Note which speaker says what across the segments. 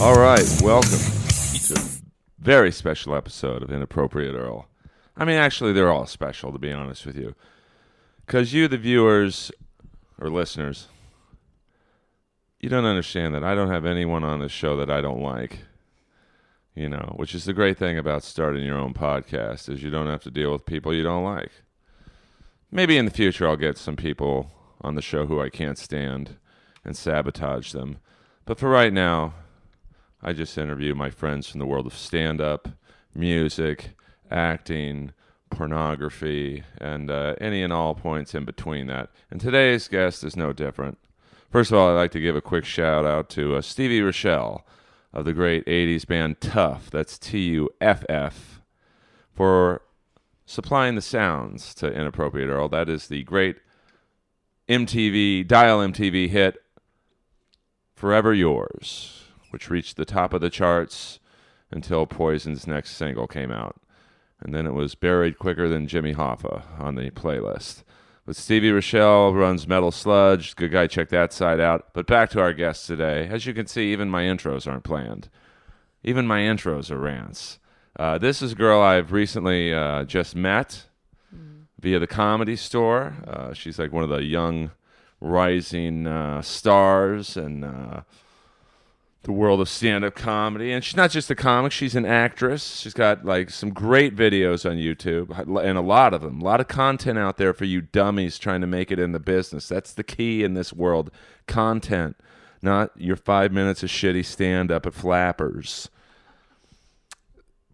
Speaker 1: All right, welcome to a very special episode of Inappropriate, Earl. I mean, actually, they're all special, to be honest with you. Because you, the viewers or listeners, you don't understand that I don't have anyone on this show that I don't like. You know, which is the great thing about starting your own podcast, is you don't have to deal with people you don't like. Maybe in the future I'll get some people on the show who I can't stand and sabotage them. But for right now, I just interview my friends from the world of stand-up, music, acting, pornography, and any and all points in between that. And today's guest is no different. First of all, I'd like to give a quick shout-out to Stevie Rochelle of the great 80s band Tuff, that's Tuff, for supplying the sounds to Inappropriate Earl. That is the great Dial MTV hit, Forever Yours, which reached the top of the charts until Poison's next single came out. And then it was buried quicker than Jimmy Hoffa on the playlist. But Stevie Rochelle runs Metal Sludge. Good guy, check that side out. But back to our guests today. As you can see, even my intros aren't planned. Even my intros are rants. This is a girl I've recently just met via the Comedy Store. She's like one of the young rising stars and the world of stand-up comedy. And she's not just a comic, she's an actress. She's got like some great videos on YouTube, and a lot of content out there for you dummies trying to make it in the business. That's the key in this world. Content, not your 5 minutes of shitty stand-up at Flappers.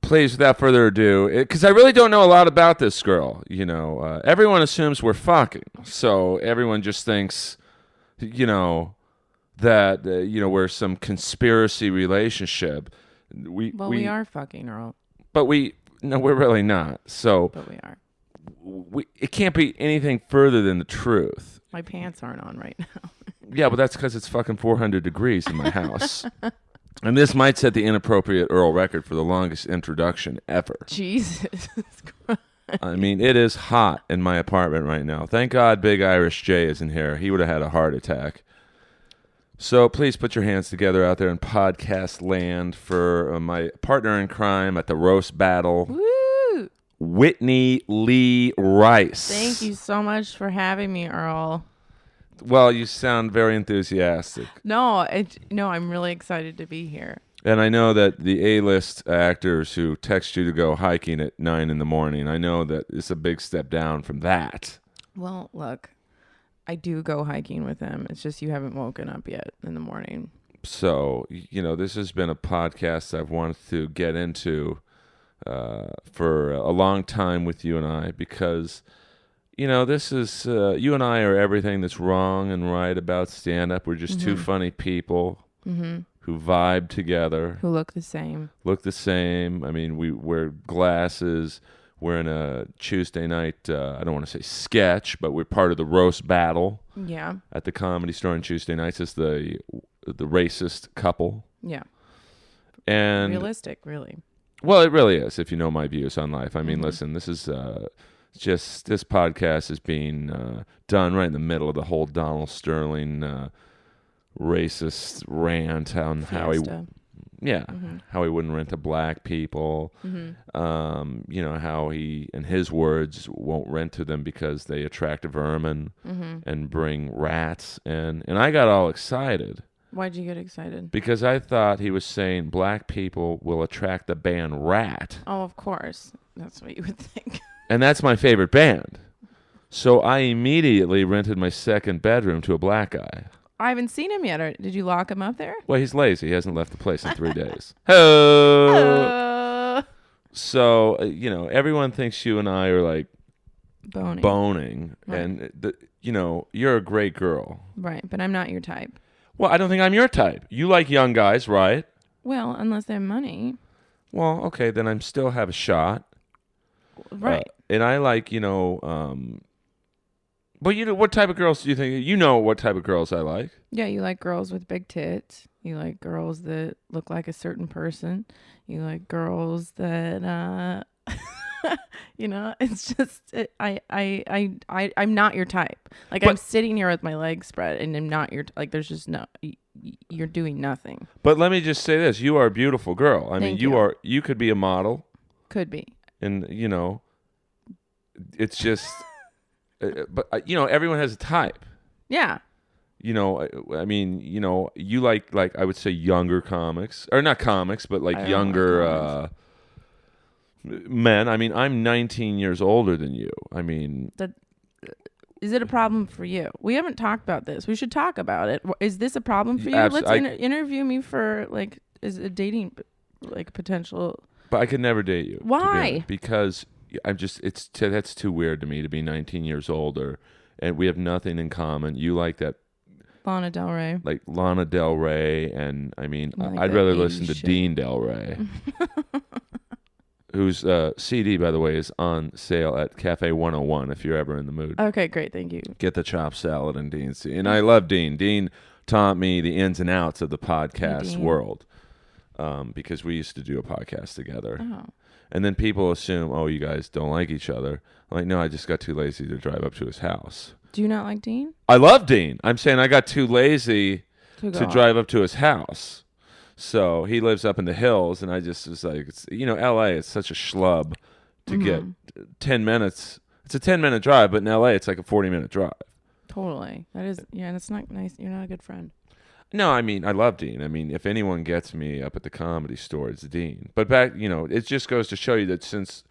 Speaker 1: Please, without further ado, because I really don't know a lot about this girl. You know, everyone assumes we're fucking, so everyone just thinks, you know, that we're some conspiracy relationship. We
Speaker 2: are fucking, Earl.
Speaker 1: But we're really not. So,
Speaker 2: but we are.
Speaker 1: It can't be anything further than the truth.
Speaker 2: My pants aren't on right now.
Speaker 1: Yeah, but that's because it's fucking 400 degrees in my house. And this might set the Inappropriate Earl record for the longest introduction ever.
Speaker 2: Jesus Christ.
Speaker 1: I mean, it is hot in my apartment right now. Thank God Big Irish Jay isn't here. He would have had a heart attack. So please put your hands together out there in podcast land for my partner in crime at the roast battle,
Speaker 2: Woo!
Speaker 1: Whitney Lee Rice.
Speaker 2: Thank you so much for having me, Earl.
Speaker 1: Well, you sound very enthusiastic.
Speaker 2: No, I'm really excited to be here.
Speaker 1: And I know that the A-list actors who text you to go hiking at 9 in the morning, I know that it's a big step down from that.
Speaker 2: Well, look, I do go hiking with them. It's just you haven't woken up yet in the morning.
Speaker 1: So, this has been a podcast I've wanted to get into for a long time with you and I, because this is, you and I are everything that's wrong and right about stand-up. We're just two funny people who vibe together.
Speaker 2: Who look the same.
Speaker 1: I mean, we wear glasses. We're in a Tuesday night, I don't want to say sketch, but we're part of the roast battle.
Speaker 2: Yeah.
Speaker 1: At the Comedy Store on Tuesday nights as the racist couple.
Speaker 2: Yeah.
Speaker 1: And
Speaker 2: realistic, really.
Speaker 1: Well, it really is, if you know my views on life. I mean, listen, this is... this podcast is being done right in the middle of the whole Donald Sterling racist rant on how he wouldn't rent to black people. How he, in his words, won't rent to them because they attract vermin and bring rats. And I got all excited.
Speaker 2: Why'd you get excited?
Speaker 1: Because I thought he was saying black people will attract the band Rat.
Speaker 2: Oh, of course. That's what you would think.
Speaker 1: And that's my favorite band. So I immediately rented my second bedroom to a black guy.
Speaker 2: I haven't seen him yet. Did you lock him up there?
Speaker 1: Well, he's lazy. He hasn't left the place in 3 days. Hello. So, everyone thinks you and I are like boning. Right. And, you're a great girl.
Speaker 2: Right, but I'm not your type.
Speaker 1: Well, I don't think I'm your type. You like young guys, right?
Speaker 2: Well, unless they have money.
Speaker 1: Well, okay, then I still have a shot.
Speaker 2: Right.
Speaker 1: And I like, but what type of girls do you think? You know what type of girls I like.
Speaker 2: Yeah, you like girls with big tits. You like girls that look like a certain person. You like girls that You know, it's just I'm not your type. Like, I'm sitting here with my legs spread, and I'm not your like. There's just no. You're doing nothing.
Speaker 1: But let me just say this: you are a beautiful girl. I mean, you are. You could be a model.
Speaker 2: Could be.
Speaker 1: And it's just. But everyone has a type.
Speaker 2: Yeah.
Speaker 1: I mean, you like I would say younger comics, or not comics, but like younger men. I mean, I'm 19 years older than you. I mean,
Speaker 2: is it a problem for you? We haven't talked about this. We should talk about it. Is this a problem for you? Let's interview me for is a dating potential.
Speaker 1: But I could never date you.
Speaker 2: Why?
Speaker 1: Because I'm just that's too weird to me to be 19 years older, and we have nothing in common. You like that. Lana Del Rey, and I mean, I'd rather listen to Dean Del Rey, whose CD, by the way, is on sale at Cafe 101 if you're ever in the mood.
Speaker 2: Okay, great, thank you.
Speaker 1: Get the chopped salad and Dean's CD. And I love Dean. Dean taught me the ins and outs of the podcast world because we used to do a podcast together. Oh. And then people assume, you guys don't like each other. I'm like, no, I just got too lazy to drive up to his house.
Speaker 2: Do you not like Dean?
Speaker 1: I love Dean. I'm saying I got too lazy to drive up to his house. So he lives up in the hills, and I just was like, L.A. is such a schlub to get 10 minutes. It's a 10-minute drive, but in L.A. it's like a 40-minute drive.
Speaker 2: Totally. That is, and it's not nice. You're not a good friend.
Speaker 1: No, I mean, I love Dean. I mean, if anyone gets me up at the Comedy Store, it's Dean. But back, it just goes to show you that since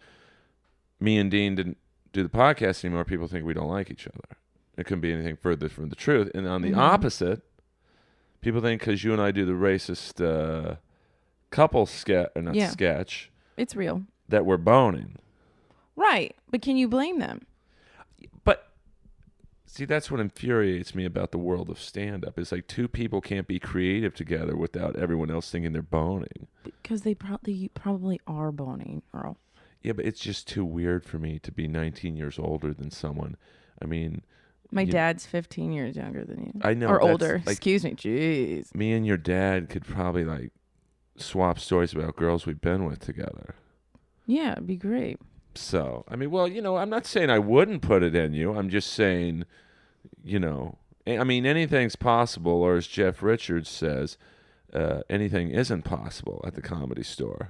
Speaker 1: me and Dean didn't do the podcast anymore, people think we don't like each other. It couldn't be anything further from the truth. And on the opposite, people think because you and I do the racist couple sketch.
Speaker 2: It's real.
Speaker 1: That we're boning.
Speaker 2: Right. But can you blame them?
Speaker 1: But, see, that's what infuriates me about the world of stand-up. It's like two people can't be creative together without everyone else thinking they're boning. Because
Speaker 2: they probably are boning, Earl.
Speaker 1: Yeah, but it's just too weird for me to be 19 years older than someone. I mean...
Speaker 2: My dad's 15 years younger than you.
Speaker 1: I know.
Speaker 2: Or older. Excuse me. Jeez.
Speaker 1: Me and your dad could probably swap stories about girls we've been with together.
Speaker 2: Yeah, it'd be great.
Speaker 1: So, I mean, well, I'm not saying I wouldn't put it in you. I'm just saying, I mean, anything's possible, or as Jeff Richards says, anything isn't possible at the Comedy Store.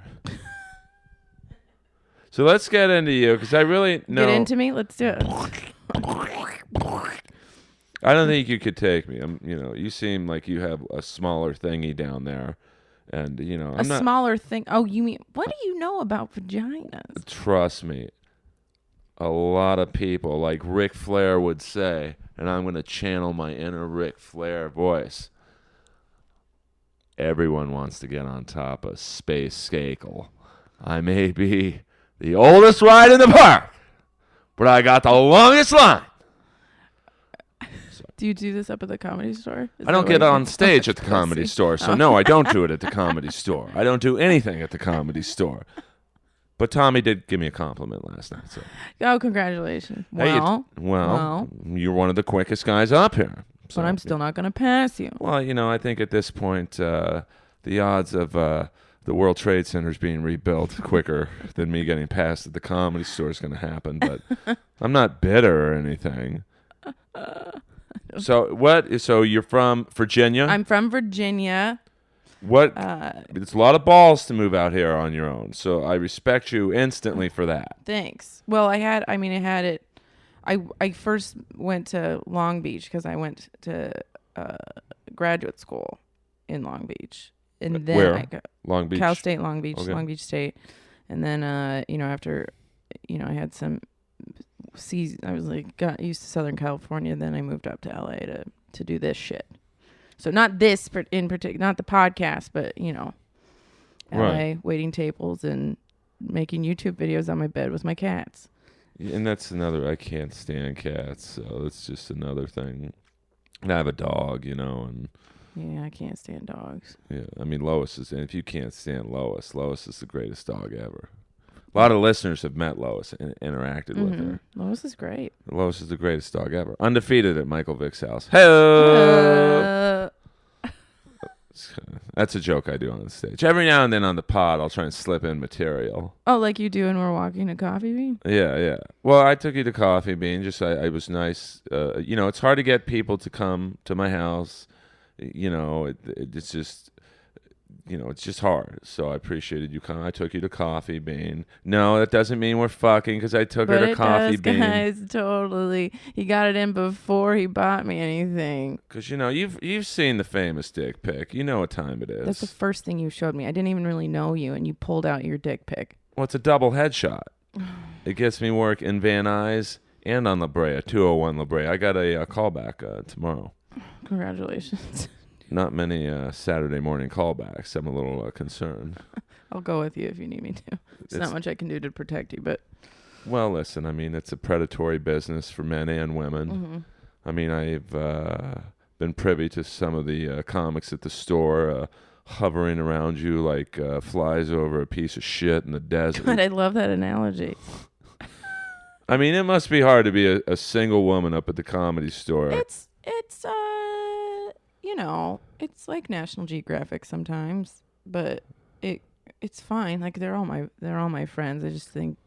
Speaker 1: So let's get into you, because I really know.
Speaker 2: Get into me? Let's do it.
Speaker 1: I don't think you could take me. You seem like you have a smaller thingy down there, and I'm not,
Speaker 2: smaller thing. Oh, you mean what do you know about vaginas?
Speaker 1: Trust me, a lot of people, like Ric Flair would say, and I'm going to channel my inner Ric Flair voice. Everyone wants to get on top of Space Skakel. I may be the oldest ride in the park, but I got the longest line.
Speaker 2: Do you do this up at the Comedy Store?
Speaker 1: I don't get on stage at the Comedy Store, so no, I don't do it at the Comedy Store. I don't do anything at the Comedy Store. But Tommy did give me a compliment last night. So.
Speaker 2: Oh, congratulations.
Speaker 1: Hey, well, you're one of the quickest guys up here. So,
Speaker 2: but I'm still not going to pass you.
Speaker 1: Well, I think at this point, the odds of the World Trade Centers being rebuilt quicker than me getting passed at the Comedy Store is going to happen. But I'm not bitter or anything. So you're from Virginia?
Speaker 2: I'm from Virginia.
Speaker 1: What? It's a lot of balls to move out here on your own. So I respect you instantly for that.
Speaker 2: Thanks. Well, I had it. I first went to Long Beach because I went to graduate school in Long Beach, and then
Speaker 1: where? Long Beach,
Speaker 2: Cal State, Long Beach,
Speaker 1: okay.
Speaker 2: Long Beach State, and then after I had some. I was got used to Southern California. Then I moved up to LA to do this shit. So not this in particular, not the podcast, but LA,
Speaker 1: right.
Speaker 2: Waiting tables and making YouTube videos on my bed with my cats.
Speaker 1: And that's another. I can't stand cats, so that's just another thing. And I have a dog, and
Speaker 2: yeah, I can't stand dogs.
Speaker 1: Yeah, I mean Lois is. And if you can't stand Lois, Lois is the greatest dog ever. A lot of listeners have met Lois and interacted with her.
Speaker 2: Lois is great.
Speaker 1: Lois is the greatest dog ever. Undefeated at Michael Vick's house. Hello. That's a joke I do on the stage. Every now and then on the pod, I'll try and slip in material.
Speaker 2: Oh, like you do when we're walking to Coffee Bean?
Speaker 1: Yeah, yeah. Well, I took you to Coffee Bean. Just I was nice. It's hard to get people to come to my house. It's just. It's just hard. So I appreciated you coming. I took you to Coffee Bean. No, that doesn't mean we're fucking because I took her to Coffee Bean.
Speaker 2: Guys, totally. He got it in before he bought me anything.
Speaker 1: Because you've seen the famous dick pic. You know what time it is.
Speaker 2: That's the first thing you showed me. I didn't even really know you, and you pulled out your dick pic.
Speaker 1: Well, it's a double headshot. It gets me work in Van Nuys and on La Brea, 201 La Brea. I got a callback tomorrow.
Speaker 2: Congratulations.
Speaker 1: Not many Saturday morning callbacks. I'm a little concerned.
Speaker 2: I'll go with you if you need me to. It's not much I can do to protect you, but...
Speaker 1: Well, listen, I mean, it's a predatory business for men and women.
Speaker 2: Mm-hmm.
Speaker 1: I mean, I've been privy to some of the comics at the store hovering around you like flies over a piece of shit in the desert.
Speaker 2: God, I love that analogy.
Speaker 1: I mean, it must be hard to be a single woman up at the Comedy Store.
Speaker 2: It's it's like National Geographic sometimes, but it's fine. Like they're all my friends. I just think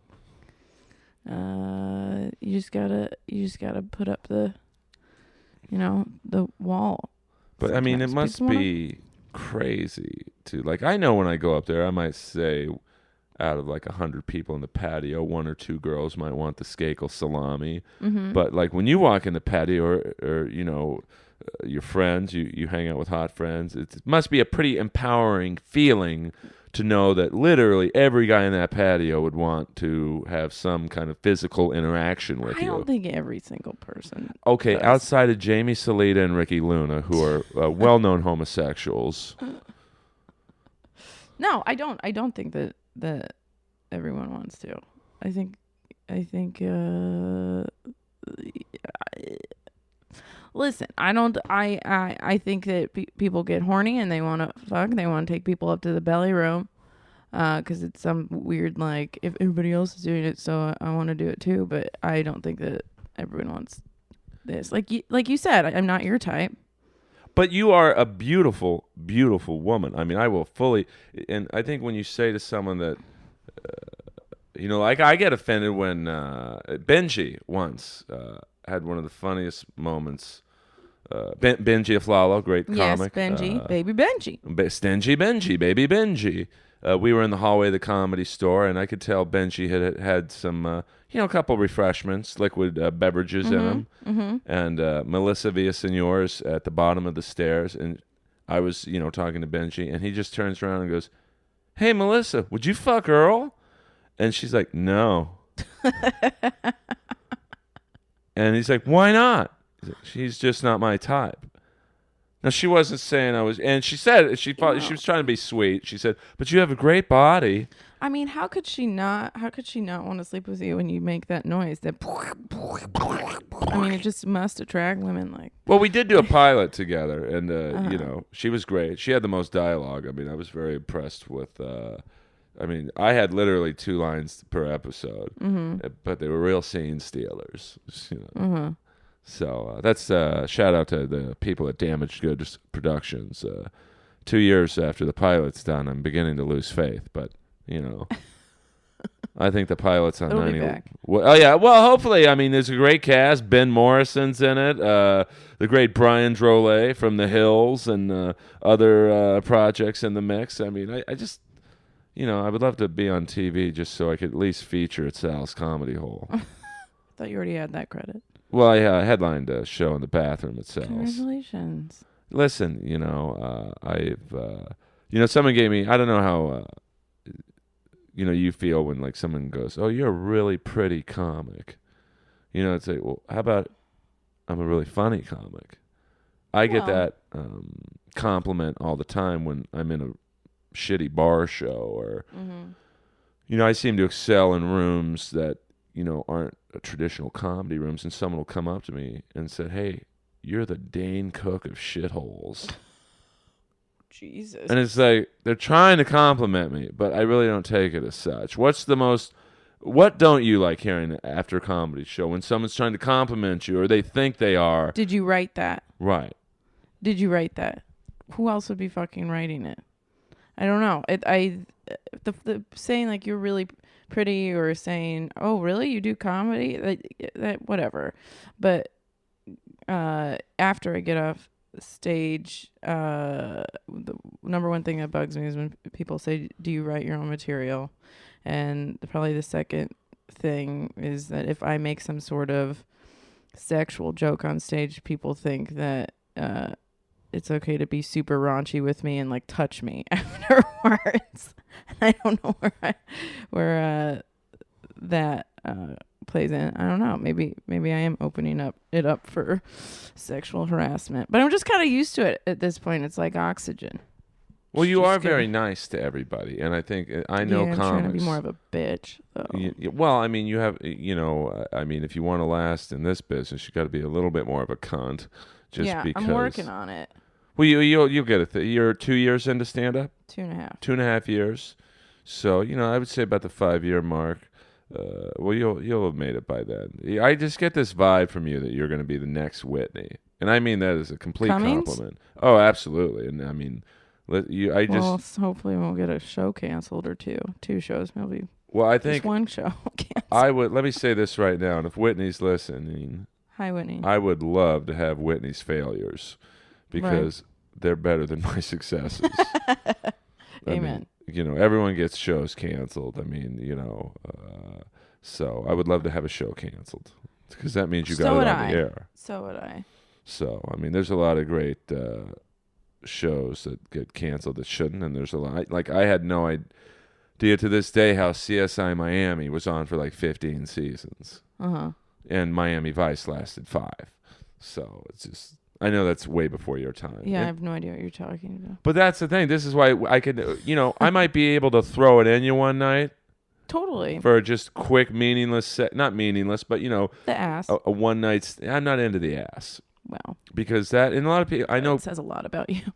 Speaker 2: you just gotta put up the wall.
Speaker 1: But sometimes. I mean, it must be crazy to like. I know when I go up there, I might say, out of like 100 people in the patio, 1 or 2 girls might want the Skakel salami.
Speaker 2: Mm-hmm.
Speaker 1: But like when you walk in the patio or your friends, you hang out with hot friends, it must be a pretty empowering feeling to know that literally every guy in that patio would want to have some kind of physical interaction with you.
Speaker 2: I don't think every single person
Speaker 1: Okay,
Speaker 2: does.
Speaker 1: outside of Jamie Salita and Ricky Luna, who are well-known homosexuals.
Speaker 2: No, I don't think that everyone wants to. I think listen, I think that people get horny and they want to fuck. They want to take people up to the belly room because it's some weird, like, if everybody else is doing it, so I want to do it too. But I don't think that everyone wants this. Like you said, I'm not your type.
Speaker 1: But you are a beautiful, beautiful woman. I mean, I will fully... And I think when you say to someone that... like I get offended when Benji once had one of the funniest moments. Benji Aflalo, great comic.
Speaker 2: Yes, Benji, baby Benji.
Speaker 1: Stingy Benji, baby Benji. We were in the hallway of the Comedy Store, and I could tell Benji had some, a couple refreshments, liquid beverages in them.
Speaker 2: Mm-hmm.
Speaker 1: And Melissa Villaseñor's at the bottom of the stairs, and I was, talking to Benji, and he just turns around and goes, "Hey, Melissa, would you fuck Earl?" And she's like, "No." And he's like, "Why not?" She's just not my type. Now, she wasn't saying I was, and she said, she was trying to be sweet. She said, "But you have a great body."
Speaker 2: I mean, how could she not want to sleep with you when you make that noise? That I mean, it just must attract women. Like,
Speaker 1: well, we did do a pilot together, and she was great. She had the most dialogue. I mean, I was very impressed with. I had literally 2 lines per episode, but they were real scene stealers.
Speaker 2: Mm-hmm.
Speaker 1: So that's shout out to the people at Damaged Goods Productions. 2 years after the pilot's done, I'm beginning to lose faith, but I think the pilot's on 90. Well, oh yeah, well hopefully. I mean, there's a great cast. Ben Morrison's in it. The great Brian Drolet from The Hills and other projects in the mix. I mean, I just. I would love to be on TV just so I could at least feature at Sal's Comedy Hole.
Speaker 2: I thought you already had that credit.
Speaker 1: Well, I headlined a show in the bathroom at Sal's.
Speaker 2: Congratulations.
Speaker 1: Listen, someone gave me, I don't know how, you feel when like someone goes, "Oh, you're a really pretty comic." It's like, well, how about I'm a really funny comic? I get that compliment all the time when I'm in a shitty bar show or I seem to excel in rooms that aren't traditional comedy rooms, and someone will come up to me and say, "Hey, you're the Dane Cook of shitholes."
Speaker 2: Jesus.
Speaker 1: And it's like they're trying to compliment me, but I really don't take it as such. What don't you like hearing after a comedy show when someone's trying to compliment you or they think they are?
Speaker 2: Did you write that?
Speaker 1: Right.
Speaker 2: Did you write that? who else would be fucking writing it? I don't know. The saying like you're really pretty or saying, oh really, you do comedy, that whatever. But after I get off stage, the number one thing that bugs me is when people say, do you write your own material? And probably the second thing is that if I make some sort of sexual joke on stage, people think that it's okay to be super raunchy with me and like touch me afterwards. And I don't know where that plays in. I don't know. Maybe I am opening it up for sexual harassment, but I'm just kind of used to it at this point. It's like oxygen.
Speaker 1: Well, you
Speaker 2: Just
Speaker 1: are
Speaker 2: gonna-
Speaker 1: very nice to everybody, and I think I know
Speaker 2: I'm
Speaker 1: comics.
Speaker 2: trying to be more of a bitch. Though.
Speaker 1: Well, I mean, you have, I mean, if you want to last in this business, you got to be a little bit more of a cunt. Just
Speaker 2: yeah,
Speaker 1: because.
Speaker 2: I'm working on it.
Speaker 1: Well, you'll get it. You're 2 years into stand up.
Speaker 2: 2.5.
Speaker 1: 2.5 years. So I would say about the 5-year mark. Well, you'll have made it by then. I just get this vibe from you that you're going to be the next Whitney, and I mean that as a complete
Speaker 2: Cummings?
Speaker 1: compliment. Oh, absolutely, and I mean.
Speaker 2: Well, hopefully we'll get a show canceled or two. 2 shows, maybe.
Speaker 1: Well, I
Speaker 2: Just
Speaker 1: think
Speaker 2: one show canceled.
Speaker 1: I would. Let me say this right now, and if Whitney's listening,
Speaker 2: Hi, Whitney.
Speaker 1: I would love to have Whitney's failures because they're better than my successes.
Speaker 2: Amen.
Speaker 1: Everyone gets shows canceled. I mean, so I would love to have a show canceled because that means you got it on the air.
Speaker 2: So would I.
Speaker 1: So I mean, there's a lot of great shows that get canceled that shouldn't, and there's a lot. Like I had no idea to this day how CSI Miami was on for like 15 seasons, and Miami Vice lasted 5. So it's just, I know that's way before your time.
Speaker 2: Yeah, I have no idea what you're talking about.
Speaker 1: But that's the thing. This is why I could, I might be able to throw it in you one night.
Speaker 2: Totally.
Speaker 1: For just quick, meaningless, not meaningless, but
Speaker 2: the ass.
Speaker 1: a one night. I'm not into the ass.
Speaker 2: Well,
Speaker 1: because and a lot of people I know
Speaker 2: it says a lot about you.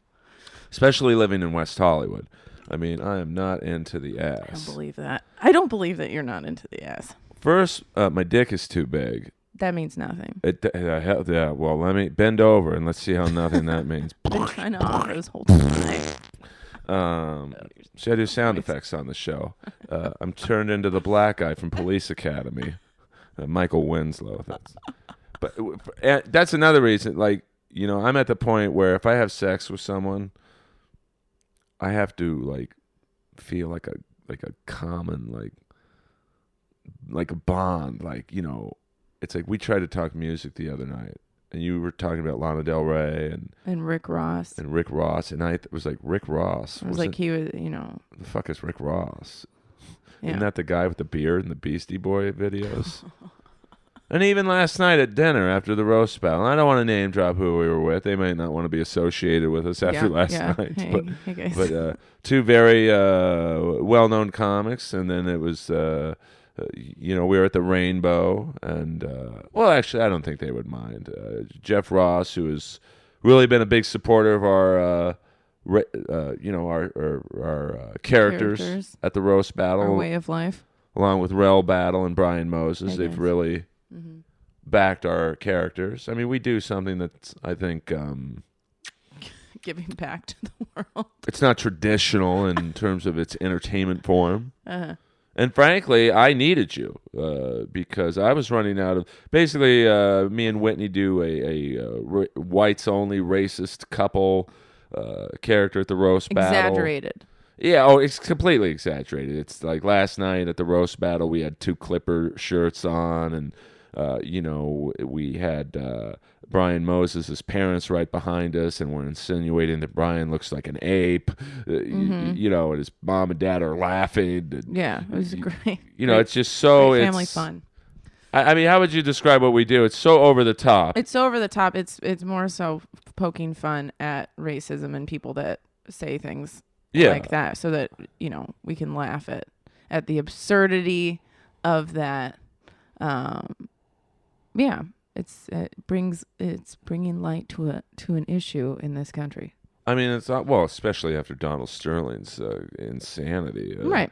Speaker 1: Especially living in West Hollywood. I mean, I am not into the ass.
Speaker 2: I don't believe that. I don't believe that you're not into the ass.
Speaker 1: First, my dick is too big.
Speaker 2: That means nothing.
Speaker 1: Yeah, well, let me bend over and let's see how nothing that means.
Speaker 2: I've been trying to offer this whole time.
Speaker 1: Should I do sound effects on the show? I'm turned into the black guy from Police Academy, Michael Winslow. But that's another reason. Like, I'm at the point where if I have sex with someone, I have to like feel like a common like a bond. Like, it's like we tried to talk music the other night, and you were talking about Lana Del Rey
Speaker 2: and Rick Ross.
Speaker 1: And I was like, Rick Ross.
Speaker 2: I was like, he was,
Speaker 1: The fuck is Rick Ross?
Speaker 2: Yeah.
Speaker 1: Isn't that the guy with the beard in the Beastie Boy videos? And even last night at dinner after the roast battle, and I don't want to name drop who we were with. They might not want to be associated with us after last night.
Speaker 2: Hey guys.
Speaker 1: But 2 very well-known comics, and then it was, we were at the Rainbow, and well, actually, I don't think they would mind. Jeff Ross, who has really been a big supporter of our characters at the roast battle,
Speaker 2: our way of life,
Speaker 1: along with Rel Battle and Brian Moses.
Speaker 2: Hey
Speaker 1: They've
Speaker 2: guys.
Speaker 1: really backed our characters. I mean, we do something that's, I think,
Speaker 2: giving back to the world.
Speaker 1: It's not traditional in terms of its entertainment form.
Speaker 2: Uh-huh.
Speaker 1: And frankly, I needed you because I was running out of. Basically, me and Whitney do a whites only racist couple character at the roast battle.
Speaker 2: Exaggerated.
Speaker 1: Yeah, it's completely exaggerated. It's like last night at the roast battle, we had 2 Clipper shirts on, and we had Brian Moses' parents right behind us, and we're insinuating that Brian looks like an ape. And his mom and dad are laughing. And,
Speaker 2: yeah, it was great.
Speaker 1: It's just so
Speaker 2: great family fun.
Speaker 1: I mean, how would you describe what we do? It's so over the top.
Speaker 2: It's so over the top. It's more so poking fun at racism and people that say things like that, so that we can laugh at the absurdity of that. It's bringing light to an issue in this country.
Speaker 1: I mean, it's not, well, especially after Donald Sterling's insanity.
Speaker 2: Right.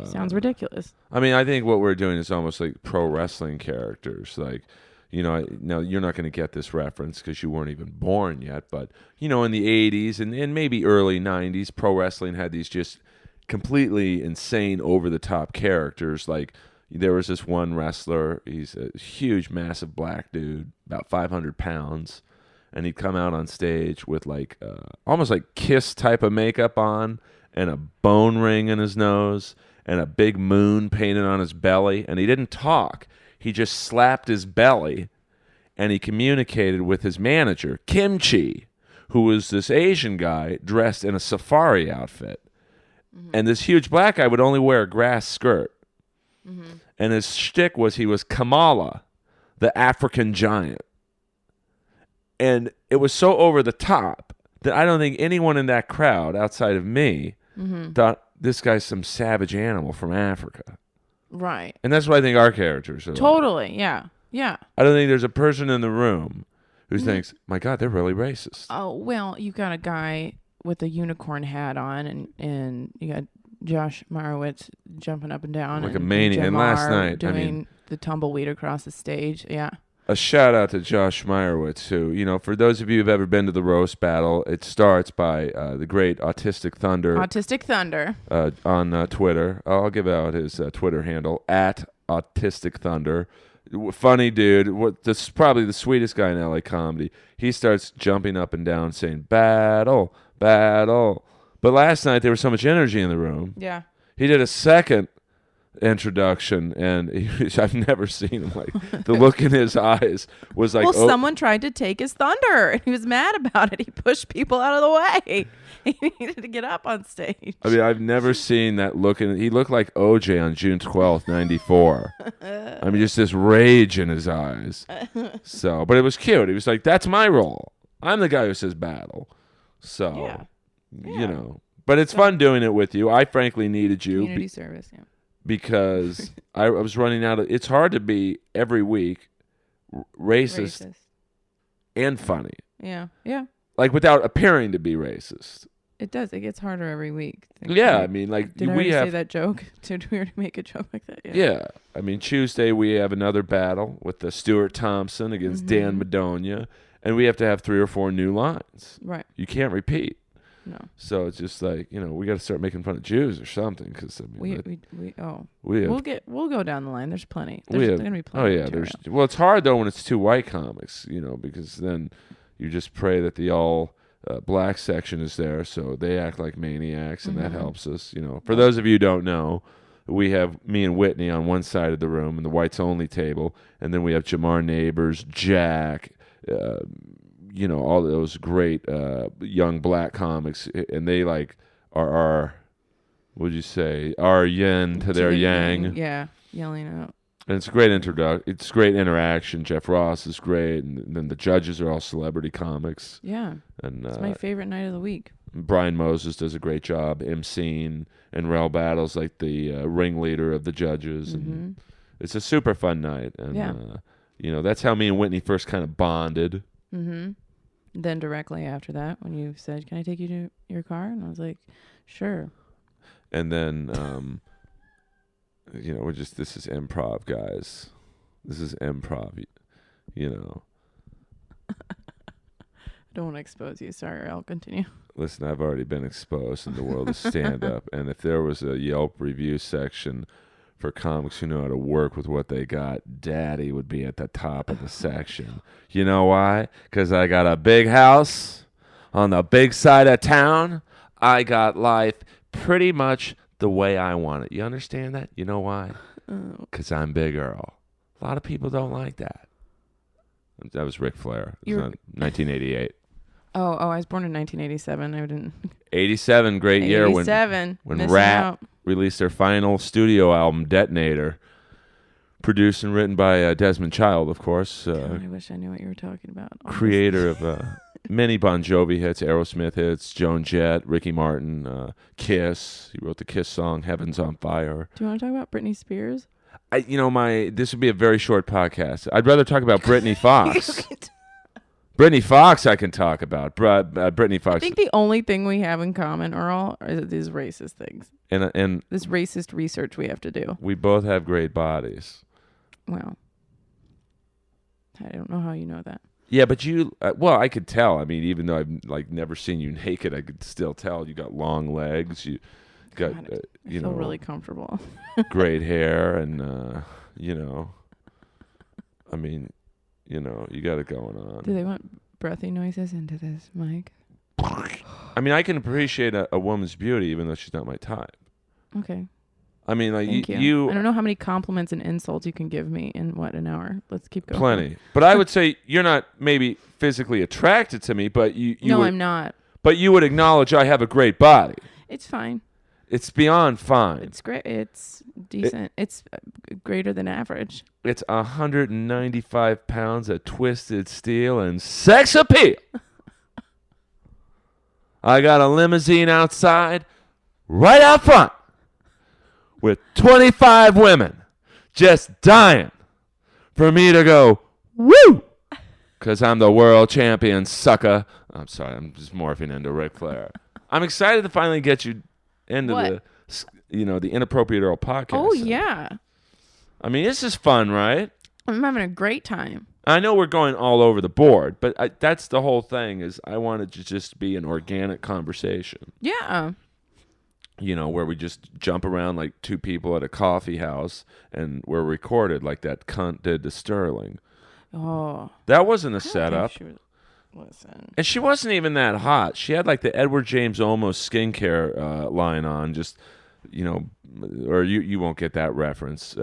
Speaker 1: Sounds
Speaker 2: ridiculous.
Speaker 1: I mean, I think what we're doing is almost like pro wrestling characters. Like, Now you're not going to get this reference because you weren't even born yet, but in the 80s and maybe early 90s, pro wrestling had these just completely insane, over-the-top characters. Like, there was this one wrestler, he's a huge, massive black dude, about 500 pounds, and he'd come out on stage with like almost like Kiss type of makeup on and a bone ring in his nose and a big moon painted on his belly, and he didn't talk. He just slapped his belly, and he communicated with his manager, Kimchi, who was this Asian guy dressed in a safari outfit. Mm-hmm. And this huge black guy would only wear a grass skirt. Mm-hmm. And his shtick was he was Kamala, the African giant. And it was so over the top that I don't think anyone in that crowd, outside of me, thought this guy's some savage animal from Africa.
Speaker 2: Right.
Speaker 1: And that's what I think our characters are.
Speaker 2: Totally, yeah. Yeah.
Speaker 1: I don't think there's a person in the room who thinks, my God, they're really racist.
Speaker 2: Oh, well, you got a guy with a unicorn hat on, and you got Josh Meyerowitz jumping up and down.
Speaker 1: Like a maniac. And last night,
Speaker 2: doing the tumbleweed across the stage. Yeah.
Speaker 1: A shout out to Josh Meyerowitz, who, for those of you who've ever been to the roast battle, it starts by the great Autistic Thunder.
Speaker 2: Autistic Thunder.
Speaker 1: On Twitter. I'll give out his Twitter handle, @AutisticThunder. Funny dude. This is probably the sweetest guy in LA comedy. He starts jumping up and down saying, battle, battle. But last night there was so much energy in the room.
Speaker 2: Yeah.
Speaker 1: He did a second introduction, and I've never seen him like the look in his eyes was like,
Speaker 2: someone tried to take his thunder, and he was mad about it. He pushed people out of the way. He needed to get up on stage.
Speaker 1: I mean, I've never seen that look in. He looked like OJ on June 12th, 94. I mean, just this rage in his eyes. So, but it was cute. He was like, that's my role. I'm the guy who says battle. So, but it's fun doing it with you. I frankly needed you.
Speaker 2: Community service, yeah.
Speaker 1: Because I was running out of. It's hard to be every week racist and funny.
Speaker 2: Yeah, yeah.
Speaker 1: Like without appearing to be racist.
Speaker 2: It does. It gets harder every week.
Speaker 1: Yeah, I mean, like
Speaker 2: did I already say that joke? Did we already make a joke like that?
Speaker 1: Yeah. I mean, Tuesday we have another battle with Stuart Thompson against Dan Madonia, and we have to have 3 or 4 new lines.
Speaker 2: Right.
Speaker 1: You can't repeat.
Speaker 2: No.
Speaker 1: So it's just like, we got to start making fun of Jews or something, because I mean,
Speaker 2: we'll go down the line. There's plenty. There's going to be plenty.
Speaker 1: Oh yeah, well, it's hard though when it's 2 white comics, because then you just pray that the all black section is there, so they act like maniacs, and that helps us. For those of you who don't know, we have me and Whitney on one side of the room and the whites only table, and then we have Jamar Neighbors, Jack. All those great young black comics, and they like are our, what'd you say, our yin to their yang.
Speaker 2: Yeah, yelling out.
Speaker 1: And it's a great it's great interaction. Jeff Ross is great, and then the judges are all celebrity comics.
Speaker 2: Yeah, and it's my favorite night of the week.
Speaker 1: Brian Moses does a great job emceeing, and Earl Battle's like the ringleader of the judges, and it's a super fun night. And that's how me and Whitney first kind of bonded.
Speaker 2: Mm-hmm. Then directly after that, when you said, "Can I take you to your car?" and I was like, "Sure."
Speaker 1: And then, this is improv, guys. This is improv.
Speaker 2: I don't want to expose you. Sorry, I'll continue.
Speaker 1: Listen, I've already been exposed in the world of stand-up, and if there was a Yelp review section for comics who know how to work with what they got, Daddy would be at the top of the section. You know why? Because I got a big house on the big side of town. I got life pretty much the way I want it. You understand that? You know why? Because I'm Big Earl. A lot of people don't like that. That was Ric Flair. It was 1988.
Speaker 2: Oh, I was born in 1987. I didn't.
Speaker 1: 87, great year
Speaker 2: 87,
Speaker 1: when Rat released their final studio album, Detonator, produced and written by Desmond Child, of course.
Speaker 2: God, I wish I knew what you were talking about.
Speaker 1: Creator of many Bon Jovi hits, Aerosmith hits, Joan Jett, Ricky Martin, Kiss. He wrote the Kiss song, Heaven's on Fire.
Speaker 2: Do you want to talk about Britney Spears?
Speaker 1: This would be a very short podcast. I'd rather talk about Britney Fox. Britney Fox I can talk about. Britney Fox.
Speaker 2: I think the only thing we have in common, Earl, is these racist things.
Speaker 1: And
Speaker 2: this racist research we have to do.
Speaker 1: We both have great bodies.
Speaker 2: Well. I don't know how you know that.
Speaker 1: Yeah, but you, well, I could tell. I mean, even though I've like never seen you naked, I could still tell you got long legs. You got,
Speaker 2: God, I
Speaker 1: you
Speaker 2: feel
Speaker 1: know,
Speaker 2: really comfortable.
Speaker 1: great hair, and you know, I mean, you know, you got it going on.
Speaker 2: Do they want breathy noises into this mic?
Speaker 1: I mean, I can appreciate a woman's beauty even though she's not my type.
Speaker 2: Okay.
Speaker 1: I mean, like
Speaker 2: Thank you. I don't know how many compliments and insults you can give me in an hour. Let's keep going.
Speaker 1: Plenty. But I would say you're not maybe physically attracted to me, but you
Speaker 2: No,
Speaker 1: would,
Speaker 2: I'm not.
Speaker 1: But you would acknowledge I have a great body.
Speaker 2: It's fine.
Speaker 1: It's beyond fine.
Speaker 2: It's great. It's decent. It's greater than average.
Speaker 1: It's 195 pounds of twisted steel and sex appeal. I got a limousine outside, right out front, with 25 women just dying for me to go, woo! Because I'm the world champion, sucker. I'm sorry, I'm just morphing into Ric Flair. I'm excited to finally get you into the Inappropriate Earl podcast.
Speaker 2: Oh, yeah.
Speaker 1: I mean, this is fun, right?
Speaker 2: I'm having a great time.
Speaker 1: I know we're going all over the board, but that's the whole thing is I want it to just be an organic conversation.
Speaker 2: Yeah.
Speaker 1: You know, where we just jump around like two people at a coffee house and we're recorded like that cunt did to Sterling.
Speaker 2: Oh.
Speaker 1: That wasn't a setup.
Speaker 2: Listen.
Speaker 1: And she wasn't even that hot. She had like the Edward James Olmos skincare line on, just, you know, or you won't get that reference.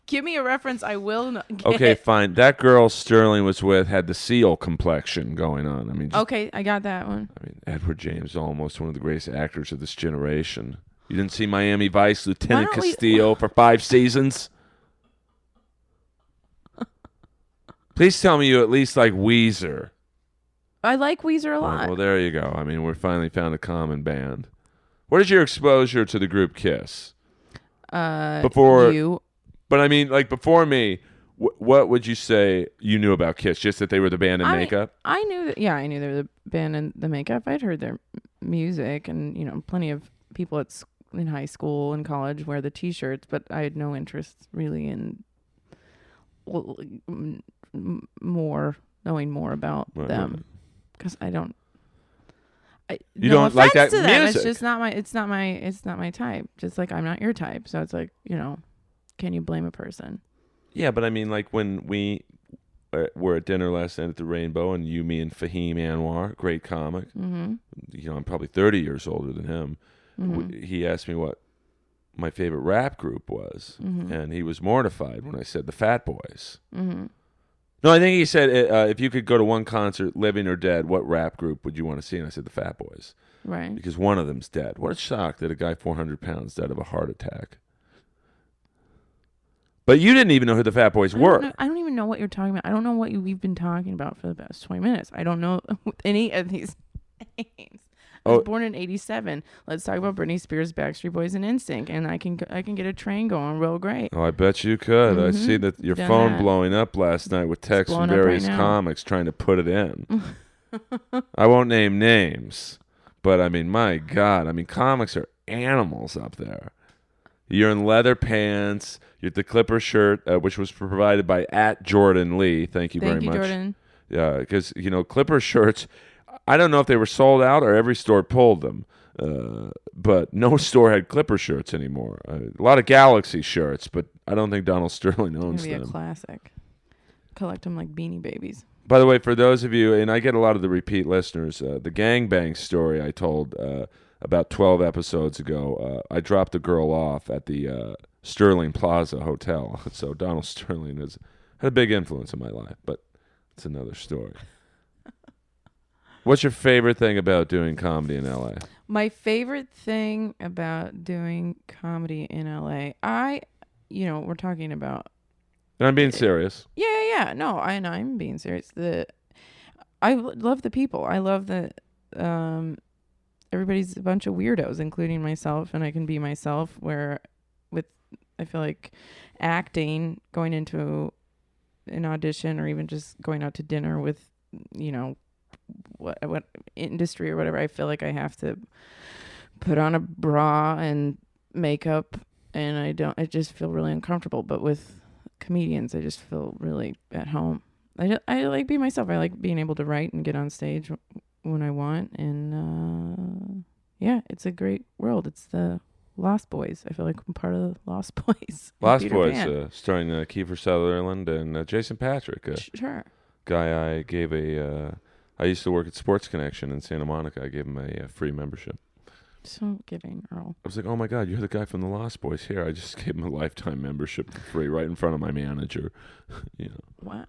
Speaker 2: Give me a reference I will not get.
Speaker 1: Okay, fine. That girl Sterling was with had the seal complexion going on. I mean,
Speaker 2: okay, I got that one.
Speaker 1: I mean, Edward James Olmos, one of the greatest actors of this generation. You didn't see Miami Vice, Lieutenant Castillo for 5 seasons? Please tell me you at least like Weezer.
Speaker 2: I like Weezer a lot.
Speaker 1: Well, there you go. I mean, we finally found a common band. What is your exposure to the group Kiss? Before
Speaker 2: you.
Speaker 1: But I mean, like before me, what would you say you knew about Kiss? Just that they were the band in makeup?
Speaker 2: I knew that. Yeah, I knew they were the band in the makeup. I'd heard their music, and plenty of people in high school and college wear the T-shirts, but I had no interest really in knowing more about them because I don't.
Speaker 1: You don't like that music.
Speaker 2: It's just not my. It's not my type. Just like I'm not your type. So it's like can you blame a person?
Speaker 1: Yeah, but I mean, like when we were at dinner last night at the Rainbow, and you, me, and Fahim Anwar, great comic. Mm-hmm. I'm probably 30 years older than him. Mm-hmm. He asked me what my favorite rap group was, mm-hmm. and he was mortified when I said the Fat Boys. Mm-hmm. No, I think he said if you could go to one concert, living or dead, what rap group would you want to see? And I said the Fat Boys.
Speaker 2: Right.
Speaker 1: Because one of them's dead. What a shock that a guy 400 pounds died of a heart attack. But you didn't even know who the Fat Boys were.
Speaker 2: I don't even know what you're talking about. I don't know what we've been talking about for the past 20 minutes. I don't know any of these names. I was born in 87. Let's talk about Britney Spears, Backstreet Boys, and NSYNC, and I can get a train going real great.
Speaker 1: Oh, I bet you could. Mm-hmm. I see that your phone blowing up last night with texts from various comics trying to put it in. I won't name names, but I mean, my God. I mean, comics are animals up there. You're in leather pants. You're at the Clipper shirt, which was provided by @JordanLee. Thank you very much. Thank you, Jordan. Yeah, because, Clipper shirts, I don't know if they were sold out or every store pulled them. But no store had Clipper shirts anymore. A lot of Galaxy shirts, but I don't think Donald Sterling owns them.
Speaker 2: Maybe a classic. Collect them like Beanie Babies.
Speaker 1: By the way, for those of you, and I get a lot of the repeat listeners, the gangbang story I told about 12 episodes ago, I dropped a girl off at the Sterling Plaza Hotel. So Donald Sterling had a big influence in my life, but it's another story. What's your favorite thing about doing comedy in L.A.?
Speaker 2: My favorite thing about doing comedy in L.A., we're talking about...
Speaker 1: And I'm being serious.
Speaker 2: Yeah. No, I'm being serious. I love the people. I love that everybody's a bunch of weirdos, including myself, and I can be myself, I feel like acting, going into an audition or even just going out to dinner with, what industry or whatever, I feel like I have to put on a bra and makeup, and I just feel really uncomfortable. But with comedians, I just feel really at home. I like being myself. I like being able to write and get on stage when I want. And yeah, it's a great world. It's the Lost Boys. I feel like I'm part of the Lost Boys.
Speaker 1: Lost Boys, starring Kiefer Sutherland and Jason Patrick.
Speaker 2: Sure.
Speaker 1: Guy I gave I used to work at Sports Connection in Santa Monica. I gave him a free membership.
Speaker 2: So giving, Earl.
Speaker 1: I was like, oh my God, you're the guy from the Lost Boys. Here, I just gave him a lifetime membership for free right in front of my manager. You know.
Speaker 2: Wow.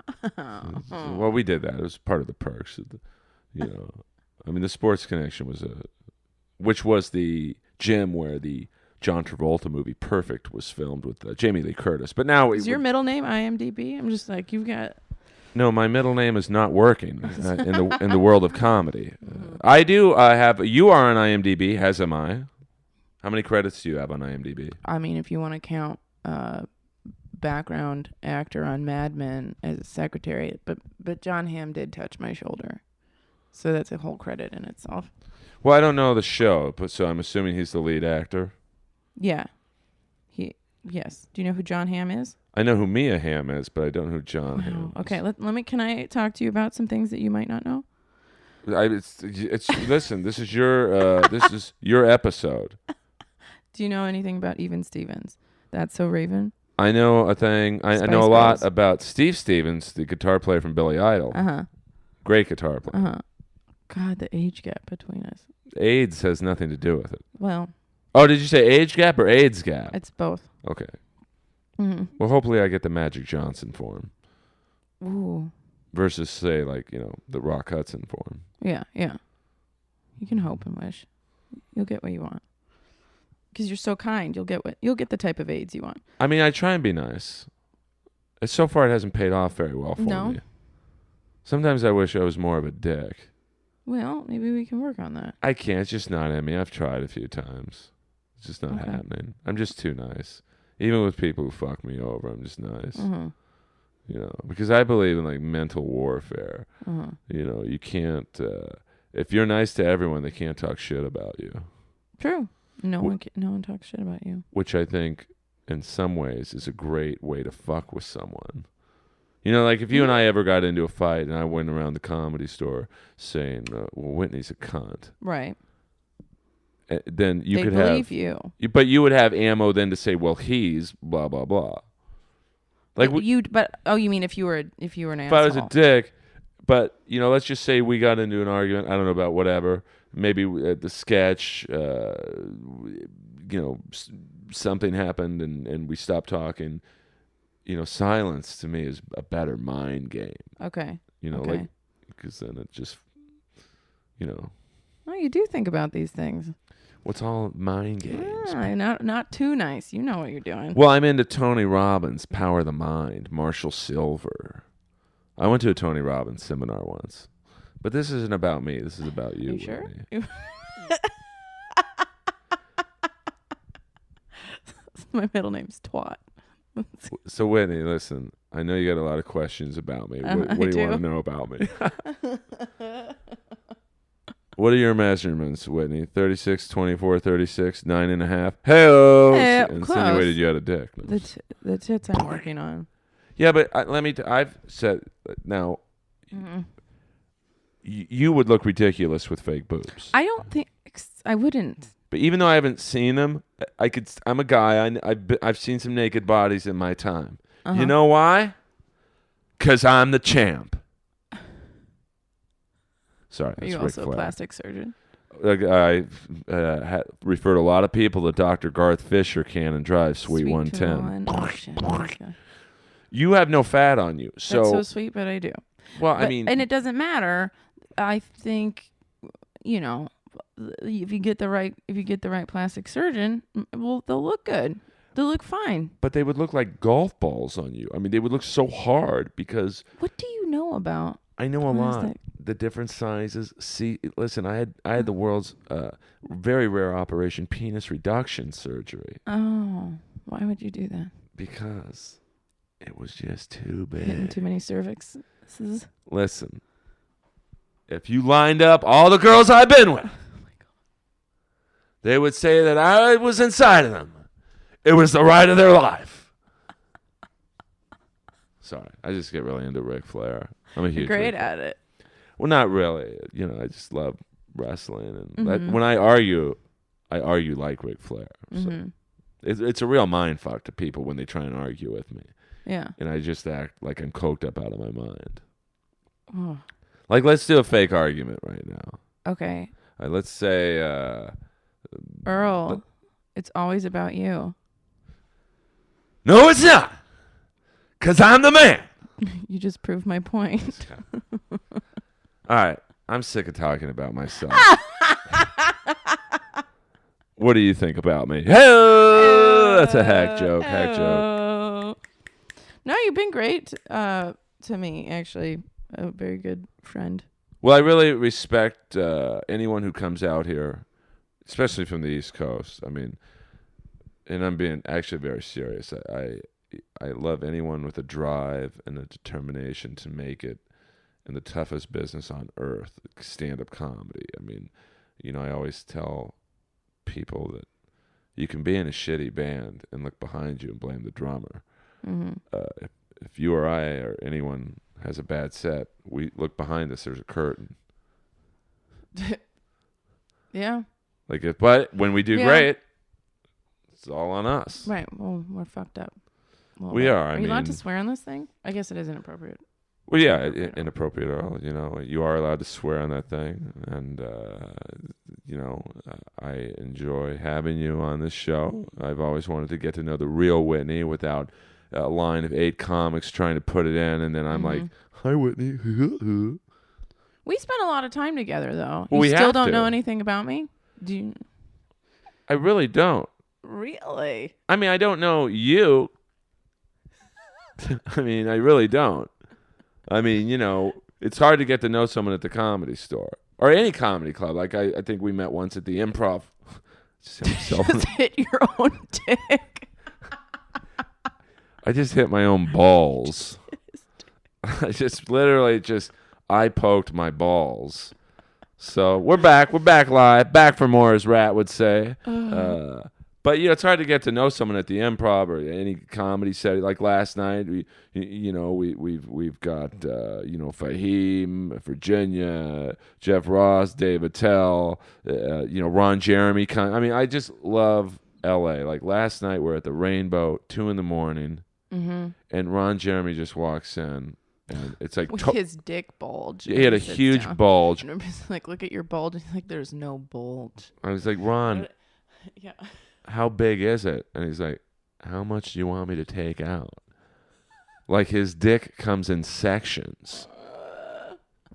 Speaker 1: Well, we did that. It was part of the perks. You know, I mean, the Sports Connection which was the gym where the John Travolta movie Perfect was filmed with Jamie Lee Curtis. But now
Speaker 2: is your middle name IMDb? I'm just like, you've got.
Speaker 1: No, my middle name is not working in the world of comedy. I do have. You are on IMDb, as am I. How many credits do you have on IMDb?
Speaker 2: I mean, if you want to count background actor on Mad Men as a secretary, but John Hamm did touch my shoulder, so that's a whole credit in itself.
Speaker 1: Well, I don't know the show, but so I'm assuming he's the lead actor.
Speaker 2: Yeah, yes. Do you know who John Hamm is?
Speaker 1: I know who Mia Hamm is, but I don't know who John Hamm is.
Speaker 2: Okay, let me. Can I talk to you about some things that you might not know?
Speaker 1: Listen. This is your episode.
Speaker 2: Do you know anything about Even Stevens? That's So Raven.
Speaker 1: I know a thing. I know a lot about Steve Stevens, the guitar player from Billy Idol. Great guitar player.
Speaker 2: God, the age gap between us.
Speaker 1: AIDS has nothing to do with it.
Speaker 2: Well.
Speaker 1: Oh, did you say age gap or AIDS gap?
Speaker 2: It's both.
Speaker 1: Okay. Mm-hmm. Well, hopefully I get the Magic Johnson form.
Speaker 2: Ooh.
Speaker 1: Versus, say, the Rock Hudson form.
Speaker 2: Yeah. You can hope and wish. You'll get what you want. Because you're so kind, you'll get the type of AIDS you want.
Speaker 1: I mean, I try and be nice. So far, it hasn't paid off very well for me. Sometimes I wish I was more of a dick.
Speaker 2: Well, maybe we can work on that.
Speaker 1: I can't. It's just not in me. I've tried a few times. It's just not happening. I'm just too nice. Even with people who fuck me over, I'm just nice. You know, because I believe in mental warfare. You know, you can't. If you're nice to everyone, they can't talk shit about you.
Speaker 2: True. No one talks shit about you.
Speaker 1: Which I think, in some ways, is a great way to fuck with someone. You know, if you and I ever got into a fight and I went around the Comedy Store saying, well, Whitney's a cunt.
Speaker 2: Right.
Speaker 1: Then you could
Speaker 2: believe you.
Speaker 1: But you would have ammo then to say, well, he's blah, blah, blah.
Speaker 2: You mean if you were an asshole?
Speaker 1: If I was a dick, but, let's just say we got into an argument, I don't know about whatever, maybe at the sketch, something happened and we stopped talking. Silence to me is a better mind game.
Speaker 2: Okay.
Speaker 1: Because then it just,
Speaker 2: Oh, you do think about these things.
Speaker 1: What's all mind games?
Speaker 2: Not too nice. You know what you're doing.
Speaker 1: Well, I'm into Tony Robbins, Power of the Mind, Marshall Silver. I went to a Tony Robbins seminar once. But this isn't about me. This is about you.
Speaker 2: You sure? My middle name's Twat.
Speaker 1: So, Whitney, listen. I know you got a lot of questions about me. What do you want to know about me? What are your measurements, Whitney? 36, 24, 36, 9.5. Hey-oh! Insinuated you had a dick. No.
Speaker 2: The tits I'm working on.
Speaker 1: Yeah, but I've said now. You would look ridiculous with fake boobs.
Speaker 2: I don't think I wouldn't.
Speaker 1: But even though I haven't seen them, I'm a guy. I've seen some naked bodies in my time. You know why? 'Cause I'm the champ. Sorry.
Speaker 2: Are you also a plastic surgeon?
Speaker 1: I referred a lot of people to Dr. Garth Fisher, Cannon Drive, Suite 110.
Speaker 2: Oh, shit. Okay.
Speaker 1: You have no fat on you. So,
Speaker 2: that's so sweet, but I do.
Speaker 1: Well,
Speaker 2: and it doesn't matter. I think, if you get the right plastic surgeon, well, they'll look good. They'll look fine.
Speaker 1: But they would look like golf balls on you. I mean, they would look so hard because.
Speaker 2: What do you know about?
Speaker 1: I know a lot. The different sizes. See, listen, I had the world's very rare operation, penis reduction surgery.
Speaker 2: Oh, why would you do that?
Speaker 1: Because it was just too big.
Speaker 2: Hitting too many cervixes.
Speaker 1: Listen, if you lined up all the girls I've been with, they would say that I was inside of them. It was the ride of their life. Sorry, I just get really into Ric Flair. I'm a huge
Speaker 2: You're great
Speaker 1: Ric Flair.
Speaker 2: at it.
Speaker 1: Well, not really. I just love wrestling, and
Speaker 2: Mm-hmm.
Speaker 1: when I argue like Ric Flair. So
Speaker 2: Mm-hmm.
Speaker 1: it's a real mind fuck to people when they try and argue with me,
Speaker 2: Yeah.
Speaker 1: and I just act like I'm coked up out of my mind.
Speaker 2: Oh,
Speaker 1: Like, let's do a fake argument right now.
Speaker 2: okay.
Speaker 1: Let's say,
Speaker 2: Earl, it's always about you.
Speaker 1: no, it's not, 'cause I'm the man.
Speaker 2: You just proved my point.
Speaker 1: All right, I'm sick of talking about myself. What do you think about me? Hey, that's a hack joke. Hack joke.
Speaker 2: No, you've been great to me, actually. A very good friend.
Speaker 1: Well, I really respect anyone who comes out here, especially from the East Coast. I mean, and I'm being actually very serious. I love anyone with a drive and a determination to make it in the toughest business on earth, stand-up comedy. I mean, I always tell people that you can be in a shitty band and look behind you and blame the drummer.
Speaker 2: Mm-hmm.
Speaker 1: If you or I or anyone has a bad set, we look behind us. There's a curtain.
Speaker 2: Yeah.
Speaker 1: But when we do
Speaker 2: Yeah.
Speaker 1: great, it's all on us.
Speaker 2: Right. Well, we're fucked up.
Speaker 1: We are.
Speaker 2: Are you allowed to swear on this thing? I guess it is inappropriate.
Speaker 1: Well, yeah, inappropriate, Earl. You are allowed to swear on that thing, and I enjoy having you on this show. I've always wanted to get to know the real Whitney without a line of 8 comics trying to put it in, and then I'm like, "Hi, Whitney."
Speaker 2: We spent a lot of time together, though.
Speaker 1: Well,
Speaker 2: you
Speaker 1: we
Speaker 2: still
Speaker 1: have
Speaker 2: don't
Speaker 1: to.
Speaker 2: know anything about me? Do you?
Speaker 1: I really don't.
Speaker 2: Really?
Speaker 1: I mean, I don't know you. I mean, I really don't. I mean, it's hard to get to know someone at the Comedy Store or any comedy club. Like I think we met once at the Improv.
Speaker 2: Just hit your own dick.
Speaker 1: I just hit my own balls. I just literally I poked my balls. So we're back. We're back live. Back for more, as Rat would say. But it's hard to get to know someone at the Improv or any comedy set. Like last night, we've got Fahim, Virginia, Jeff Ross, Dave Attell, Ron Jeremy. I mean, I just love L.A. Like last night, we're at the Rainbow, 2 a.m, and Ron Jeremy just walks in, and it's like
Speaker 2: with his dick bulge.
Speaker 1: He had a
Speaker 2: sits
Speaker 1: huge
Speaker 2: down.
Speaker 1: bulge.
Speaker 2: And everybody's like, "Look at your bulge." And he's like, "There's no bulge."
Speaker 1: I was like, "Ron,
Speaker 2: Yeah.
Speaker 1: how big is it?" And he's like, "How much do you want me to take out?" Like his dick comes in sections.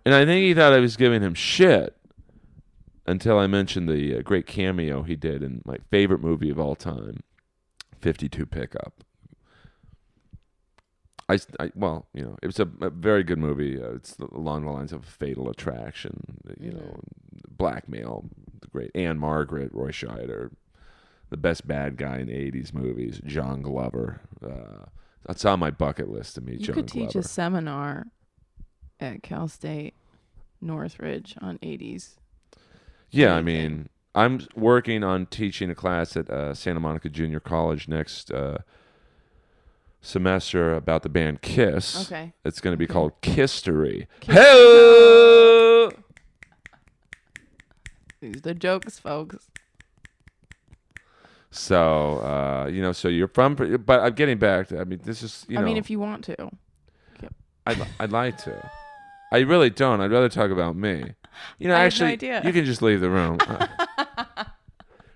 Speaker 1: And I think he thought I was giving him shit until I mentioned the great cameo he did in my favorite movie of all time, 52 Pickup. It was a very good movie. It's along the lines of Fatal Attraction, blackmail, the great Anne Margaret, Roy Scheider, the best bad guy in the 80s movies, John Glover. That's on my bucket list to meet John Glover.
Speaker 2: You could teach a seminar at Cal State Northridge on 80s.
Speaker 1: Yeah, I mean, I'm working on teaching a class at Santa Monica Junior College next semester about the band Kiss.
Speaker 2: Okay.
Speaker 1: It's going to be called Kisstery. Hey!
Speaker 2: These are the jokes, folks.
Speaker 1: So, so you're from, but I'm getting back to, I mean, this is,
Speaker 2: I mean, if you want to.
Speaker 1: I'd like to. I really don't. I'd rather talk about me.
Speaker 2: I
Speaker 1: actually,
Speaker 2: have no idea.
Speaker 1: You can just leave the room.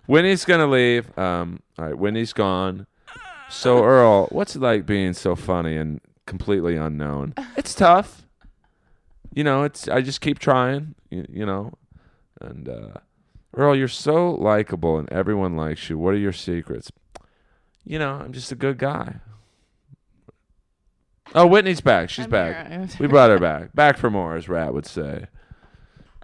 Speaker 1: Winnie's going to leave. All right, Winnie's gone. So, Earl, what's it like being so funny and completely unknown? It's tough. I just keep trying, and, Earl, you're so likable and everyone likes you. What are your secrets? I'm just a good guy. Oh, Whitney's back. She's back.
Speaker 2: Here.
Speaker 1: We brought her back. Back for more, as Rat would say.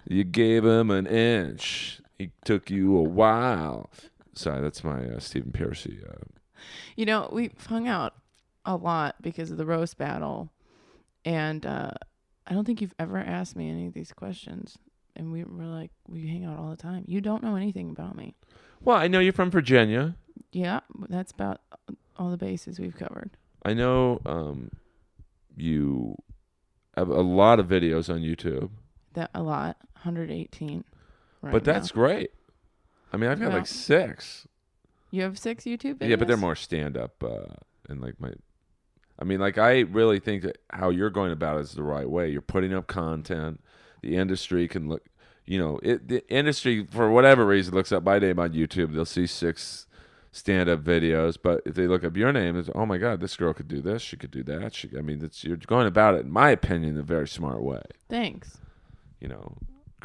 Speaker 1: You gave him an inch. He took you a while. Sorry, that's my Stephen Piercy.
Speaker 2: We've hung out a lot because of the roast battle. And I don't think you've ever asked me any of these questions. And we hang out all the time. You don't know anything about me.
Speaker 1: Well, I know you're from Virginia.
Speaker 2: Yeah, that's about all the bases we've covered.
Speaker 1: I know you have a lot of videos on YouTube.
Speaker 2: That a lot. 118. Right
Speaker 1: But that's
Speaker 2: now.
Speaker 1: great. I mean, I've got like 6.
Speaker 2: You have 6 YouTube videos?
Speaker 1: Yeah, but they're more stand-up and like my... I mean, like, I really think that how you're going about it is the right way. You're putting up content. The industry can look... the industry, for whatever reason, looks up my name on YouTube. They'll see 6 stand-up videos, but if they look up your name, it's, oh my God, this girl could do this, she could do that. You're going about it, in my opinion, in a very smart way.
Speaker 2: Thanks.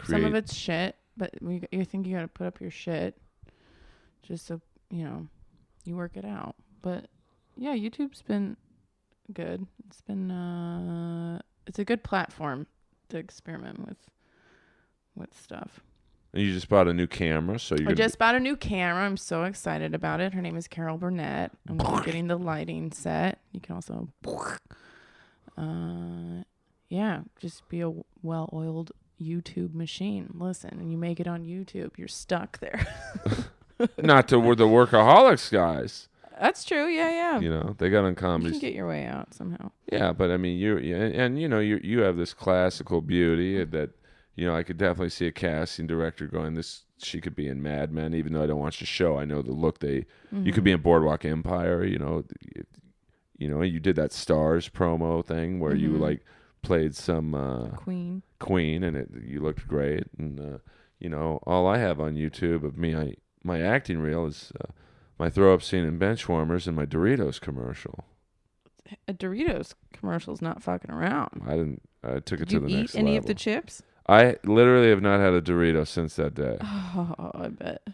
Speaker 2: Some of it's shit, but you think you got to put up your shit just so, you work it out. But yeah, YouTube's been good. It's been, it's a good platform to experiment with stuff.
Speaker 1: And you just bought a new camera, so
Speaker 2: I just bought a new camera. I'm so excited about it. Her name is Carol Burnett. I'm getting the lighting set. You can also, just be a well-oiled YouTube machine. Listen, and you make it on YouTube. You're stuck there.
Speaker 1: Not to the workaholics guys.
Speaker 2: That's true. Yeah.
Speaker 1: They got on comedy.
Speaker 2: You can get your way out somehow.
Speaker 1: Yeah, but I mean, you have this classical beauty that. I could definitely see a casting director going, she could be in Mad Men, even though I don't watch the show. I know the look you could be in Boardwalk Empire, you did that Stars promo thing where you like played some Queen and you looked great. And, all I have on YouTube of me, my acting reel is my throw up scene in Benchwarmers and my Doritos commercial.
Speaker 2: A Doritos commercial's not fucking around.
Speaker 1: I took it
Speaker 2: Did
Speaker 1: to the
Speaker 2: you
Speaker 1: next
Speaker 2: eat any
Speaker 1: level.
Speaker 2: of the chips?
Speaker 1: I literally have not had a Dorito since that day.
Speaker 2: Oh, I bet.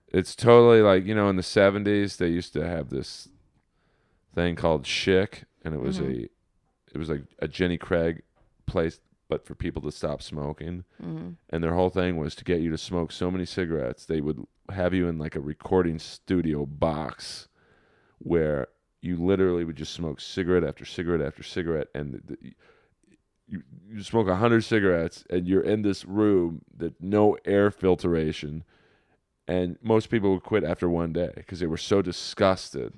Speaker 1: It's totally like, in the 70s, they used to have this thing called Schick, and it was it was like a Jenny Craig place, but for people to stop smoking. Mm-hmm. And their whole thing was to get you to smoke so many cigarettes, they would have you in like a recording studio box where you literally would just smoke cigarette after cigarette after cigarette, and you smoke 100 cigarettes, and you're in this room that no air filtration, and most people would quit after one day because they were so disgusted.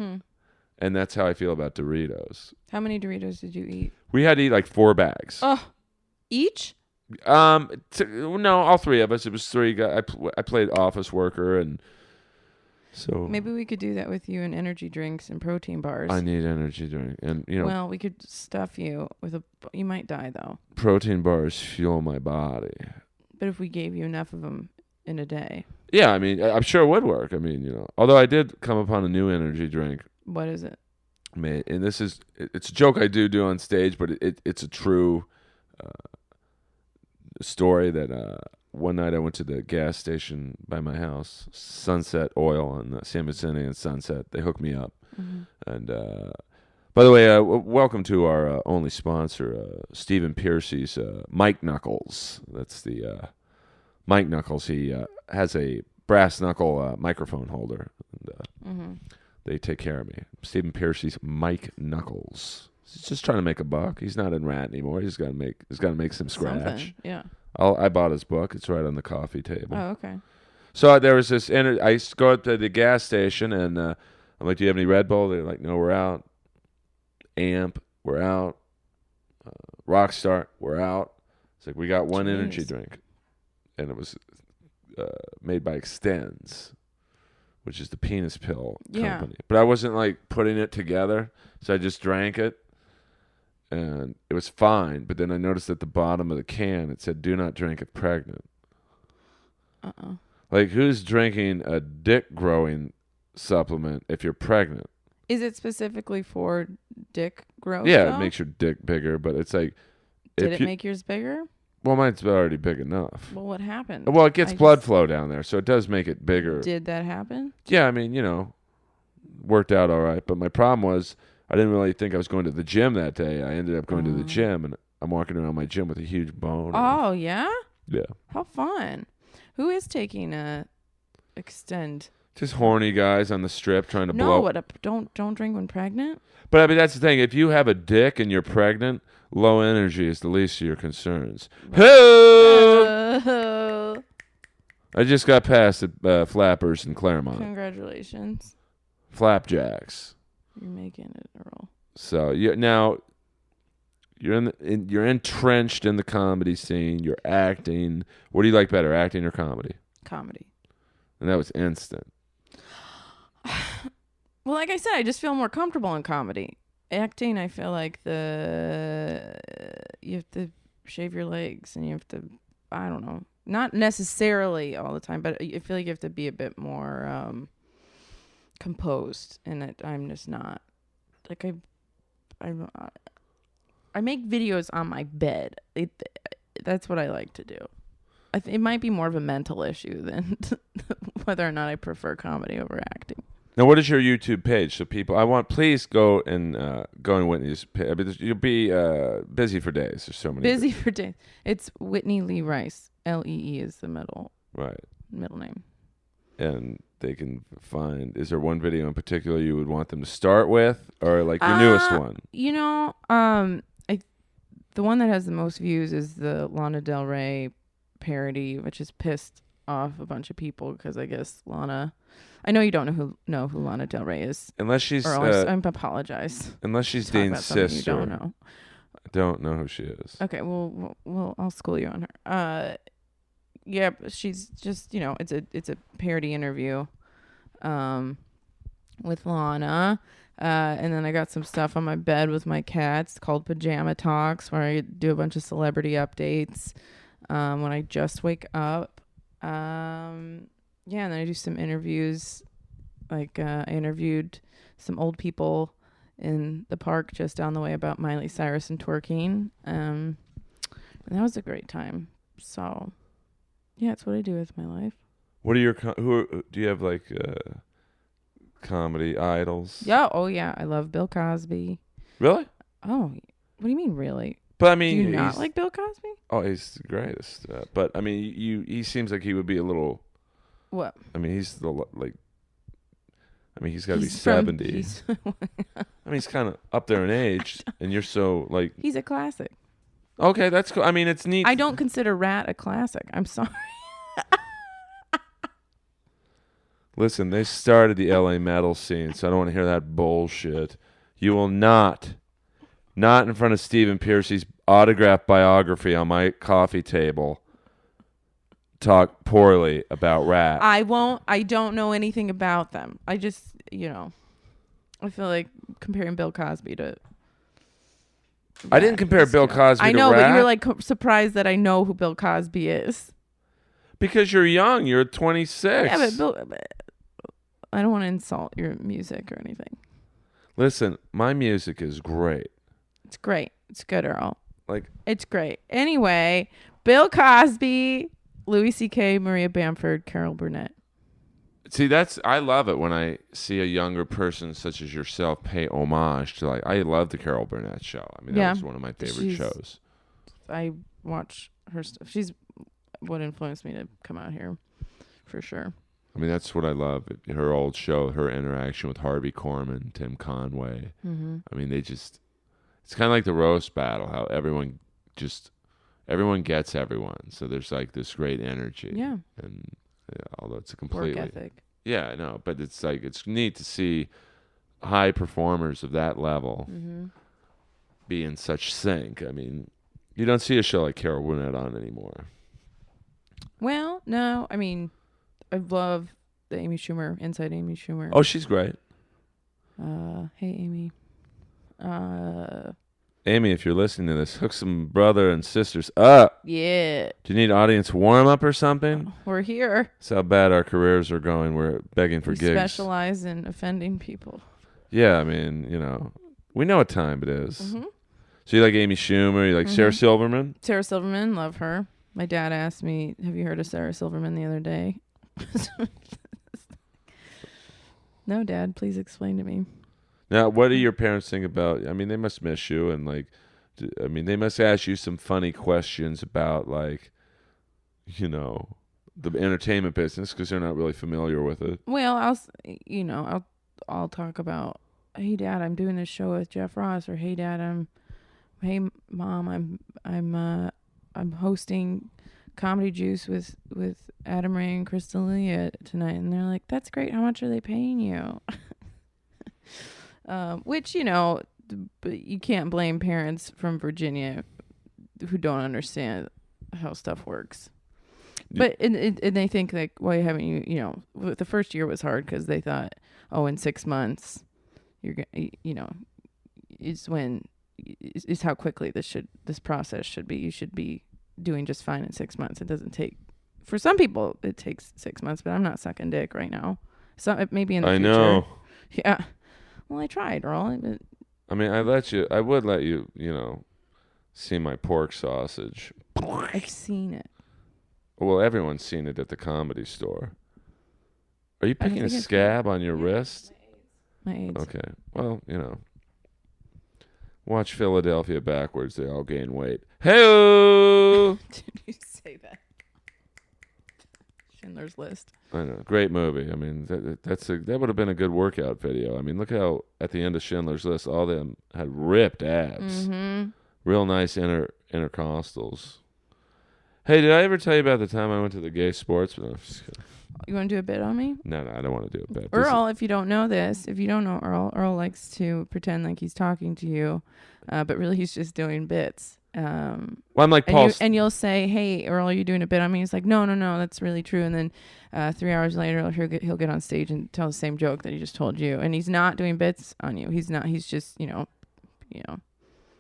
Speaker 1: And that's how I feel about Doritos.
Speaker 2: How many Doritos did you eat?
Speaker 1: We had to eat like 4 bags.
Speaker 2: Oh, each?
Speaker 1: No, all 3 of us. It was 3 guys. I played office worker, and so
Speaker 2: maybe we could do that with you and energy drinks and protein bars.
Speaker 1: I need energy drink, and
Speaker 2: Well, we could stuff you with you might die though.
Speaker 1: Protein bars fuel my body.
Speaker 2: But if we gave you enough of them in a day.
Speaker 1: Yeah, I mean, I'm sure it would work. I mean, although I did come upon a new energy drink.
Speaker 2: What is it?
Speaker 1: And it's a joke I do on stage, but it's a true story that one night I went to the gas station by my house, Sunset Oil on San Vicente and Sunset. They hooked me up. Mm-hmm. And by the way, welcome to our only sponsor, Stephen Piercy's Mike Knuckles. That's the Mike Knuckles. He has a brass knuckle microphone holder. And, they take care of me. Stephen Piercy's Mike Knuckles. He's just trying to make a buck. He's not in Rat anymore. He's got to make some scratch.
Speaker 2: Something. Yeah.
Speaker 1: I bought his book. It's right on the coffee table.
Speaker 2: Oh, okay.
Speaker 1: So there was this. I go up to the gas station and I'm like, "Do you have any Red Bull?" They're like, "No, we're out." Amp, we're out. Rockstar, we're out. It's like we got one energy drink, and it was made by Extends, which is the penis pill company. But I wasn't like putting it together, so I just drank it. And it was fine, but then I noticed at the bottom of the can, it said, "Do not drink if pregnant." Like, who's drinking a dick-growing supplement if you're pregnant?
Speaker 2: Is it specifically for dick growth?
Speaker 1: Yeah,
Speaker 2: though?
Speaker 1: It makes your dick bigger, but it's like...
Speaker 2: Did it make yours bigger?
Speaker 1: Well, mine's already big enough.
Speaker 2: Well, what happened?
Speaker 1: Well, it gets blood flow down there, so it does make it bigger.
Speaker 2: Did that happen?
Speaker 1: Yeah, I mean, worked out all right, but my problem was... I didn't really think I was going to the gym that day. I ended up going to the gym, and I'm walking around my gym with a huge bone.
Speaker 2: Oh, yeah?
Speaker 1: Yeah.
Speaker 2: How fun. Who is taking Extend?
Speaker 1: Just horny guys on the strip trying to blow.
Speaker 2: Don't drink when pregnant?
Speaker 1: But I mean, that's the thing. If you have a dick and you're pregnant, low energy is the least of your concerns. I just got past at Flappers in Claremont.
Speaker 2: Congratulations.
Speaker 1: Flapjacks.
Speaker 2: You're making it, Earl.
Speaker 1: So now, you're entrenched in the comedy scene. You're acting. What do you like better, acting or comedy?
Speaker 2: Comedy.
Speaker 1: And that was instant.
Speaker 2: Well, like I said, I just feel more comfortable in comedy. Acting, I feel like you have to shave your legs and you have to, I don't know, not necessarily all the time, but I feel like you have to be a bit more composed, and I'm just not. Like I make videos on my bed. That's what I like to do. It might be more of a mental issue than whether or not I prefer comedy over acting.
Speaker 1: Now, what is your YouTube page? So people, please go and Whitney's page. I mean, you'll be busy for days. There's so many.
Speaker 2: Busy for days. It's Whitney Lee Rice. Lee is the middle name.
Speaker 1: And they can find. Is there one video in particular you would want them to start with, or like your newest one?
Speaker 2: You know, the one that has the most views is the Lana Del Rey parody, which has pissed off a bunch of people because I guess Lana. I know you don't know who Lana Del Rey is.
Speaker 1: Unless she's...
Speaker 2: I apologize.
Speaker 1: Unless she's Dean's sister.
Speaker 2: You don't know.
Speaker 1: I don't know who she is.
Speaker 2: Okay, well, I'll school you on her. Yeah, she's just, it's a parody interview with Lana. And then I got some stuff on my bed with my cats called Pajama Talks, where I do a bunch of celebrity updates when I just wake up. Yeah, and then I do some interviews. Like I interviewed some old people in the park just down the way about Miley Cyrus and twerking. And that was a great time. So, yeah, it's what I do with my life.
Speaker 1: What are your do you have like comedy idols?
Speaker 2: Yeah, oh yeah, I love Bill Cosby.
Speaker 1: Really?
Speaker 2: Oh, what do you mean really?
Speaker 1: But I mean,
Speaker 2: do you not like Bill Cosby?
Speaker 1: Oh, he's the greatest. But I mean, he seems like he would be a little.
Speaker 2: What?
Speaker 1: I mean, he's got to be 70. I mean, he's kind of up there in age, and you're so like.
Speaker 2: He's a classic.
Speaker 1: Okay, that's cool. I mean, it's neat.
Speaker 2: I don't consider Rat a classic. I'm sorry.
Speaker 1: Listen, they started the LA metal scene, so I don't want to hear that bullshit. You will not in front of Stephen Piercy's autographed biography on my coffee table, talk poorly about Rat.
Speaker 2: I won't. I don't know anything about them. I just, I feel like comparing Bill Cosby to Rat.
Speaker 1: I didn't compare Bill Cosby to Rat.
Speaker 2: I know, but you're like surprised that I know who Bill Cosby is.
Speaker 1: Because you're young. You're 26.
Speaker 2: Yeah, but I don't want to insult your music or anything.
Speaker 1: Listen, my music is great.
Speaker 2: It's great. It's good, Earl.
Speaker 1: It's
Speaker 2: great. Anyway, Bill Cosby, Louis C.K., Maria Bamford, Carol Burnett.
Speaker 1: See, I love it when I see a younger person such as yourself pay homage to I love the Carol Burnett show. I mean, that was one of my favorite shows. I
Speaker 2: watch her stuff. She's what influenced me to come out here, for sure.
Speaker 1: I mean, that's what I love. Her old show, her interaction with Harvey Korman, Tim Conway.
Speaker 2: Mm-hmm.
Speaker 1: I mean, it's kind of like the roast battle, how everyone gets everyone. So there's like this great energy.
Speaker 2: Yeah.
Speaker 1: And although it's a completely...
Speaker 2: Work ethic.
Speaker 1: Yeah, I know. But it's it's neat to see high performers of that level be in such sync. I mean, you don't see a show like Carol Burnett on anymore.
Speaker 2: Well, no. I mean... I love the Amy Schumer, Inside Amy Schumer.
Speaker 1: Oh, she's great.
Speaker 2: Hey, Amy.
Speaker 1: Amy, if you're listening to this, hook some brother and sisters up.
Speaker 2: Yeah.
Speaker 1: Do you need audience warm-up or something?
Speaker 2: We're here.
Speaker 1: That's how bad our careers are going. We're begging for gigs. We
Speaker 2: specialize in offending people.
Speaker 1: Yeah, I mean, we know what time it is. Mm-hmm. So you like Amy Schumer? You like Sarah Silverman?
Speaker 2: Sarah Silverman, love her. My dad asked me, have you heard of Sarah Silverman the other day? No, Dad, please explain to me.
Speaker 1: Now, what do your parents think about? I mean, they must miss you, and they must ask you some funny questions about the entertainment business because they're not really familiar with it.
Speaker 2: Well, I'll talk about, hey, Dad, I'm doing this show with Jeff Ross, or hey, Dad, hey, Mom, I'm hosting Comedy Juice with Adam Ray and Crystalia tonight, and they're like, that's great, how much are they paying you? Which but you can't blame parents from Virginia who don't understand how stuff works. But and they think like, why haven't the first year was hard because they thought, oh, in 6 months, is how quickly this process should be. You should be doing just fine in 6 months. It doesn't take, for some people, it takes 6 months, but I'm not sucking dick right now. So maybe in the future. I know. Yeah. Well, I tried, Earl.
Speaker 1: I mean, I would let you, see my pork sausage.
Speaker 2: I've seen it.
Speaker 1: Well, everyone's seen it at the Comedy Store. Are you picking a scab on your wrist?
Speaker 2: My AIDS.
Speaker 1: Okay. Well, watch Philadelphia backwards. They all gain weight. Hey-o!
Speaker 2: Did you say that? Schindler's List.
Speaker 1: I know. Great movie. I mean, that would have been a good workout video. I mean, look how at the end of Schindler's List, all of them had ripped abs.
Speaker 2: Mm-hmm.
Speaker 1: Real nice intercostals. Hey, did I ever tell you about the time I went to the gay sports? No,
Speaker 2: you want to do a bit on me?
Speaker 1: No, I don't want to do a bit.
Speaker 2: Earl, if you don't know Earl likes to pretend like he's talking to you, but really he's just doing bits.
Speaker 1: Well, I'm like Paul.
Speaker 2: And you'll say, hey, Earl, are you doing a bit on me? He's like, no, that's really true. And then 3 hours later, he'll get on stage and tell the same joke that he just told you. And he's not doing bits on you. He's not. He's just,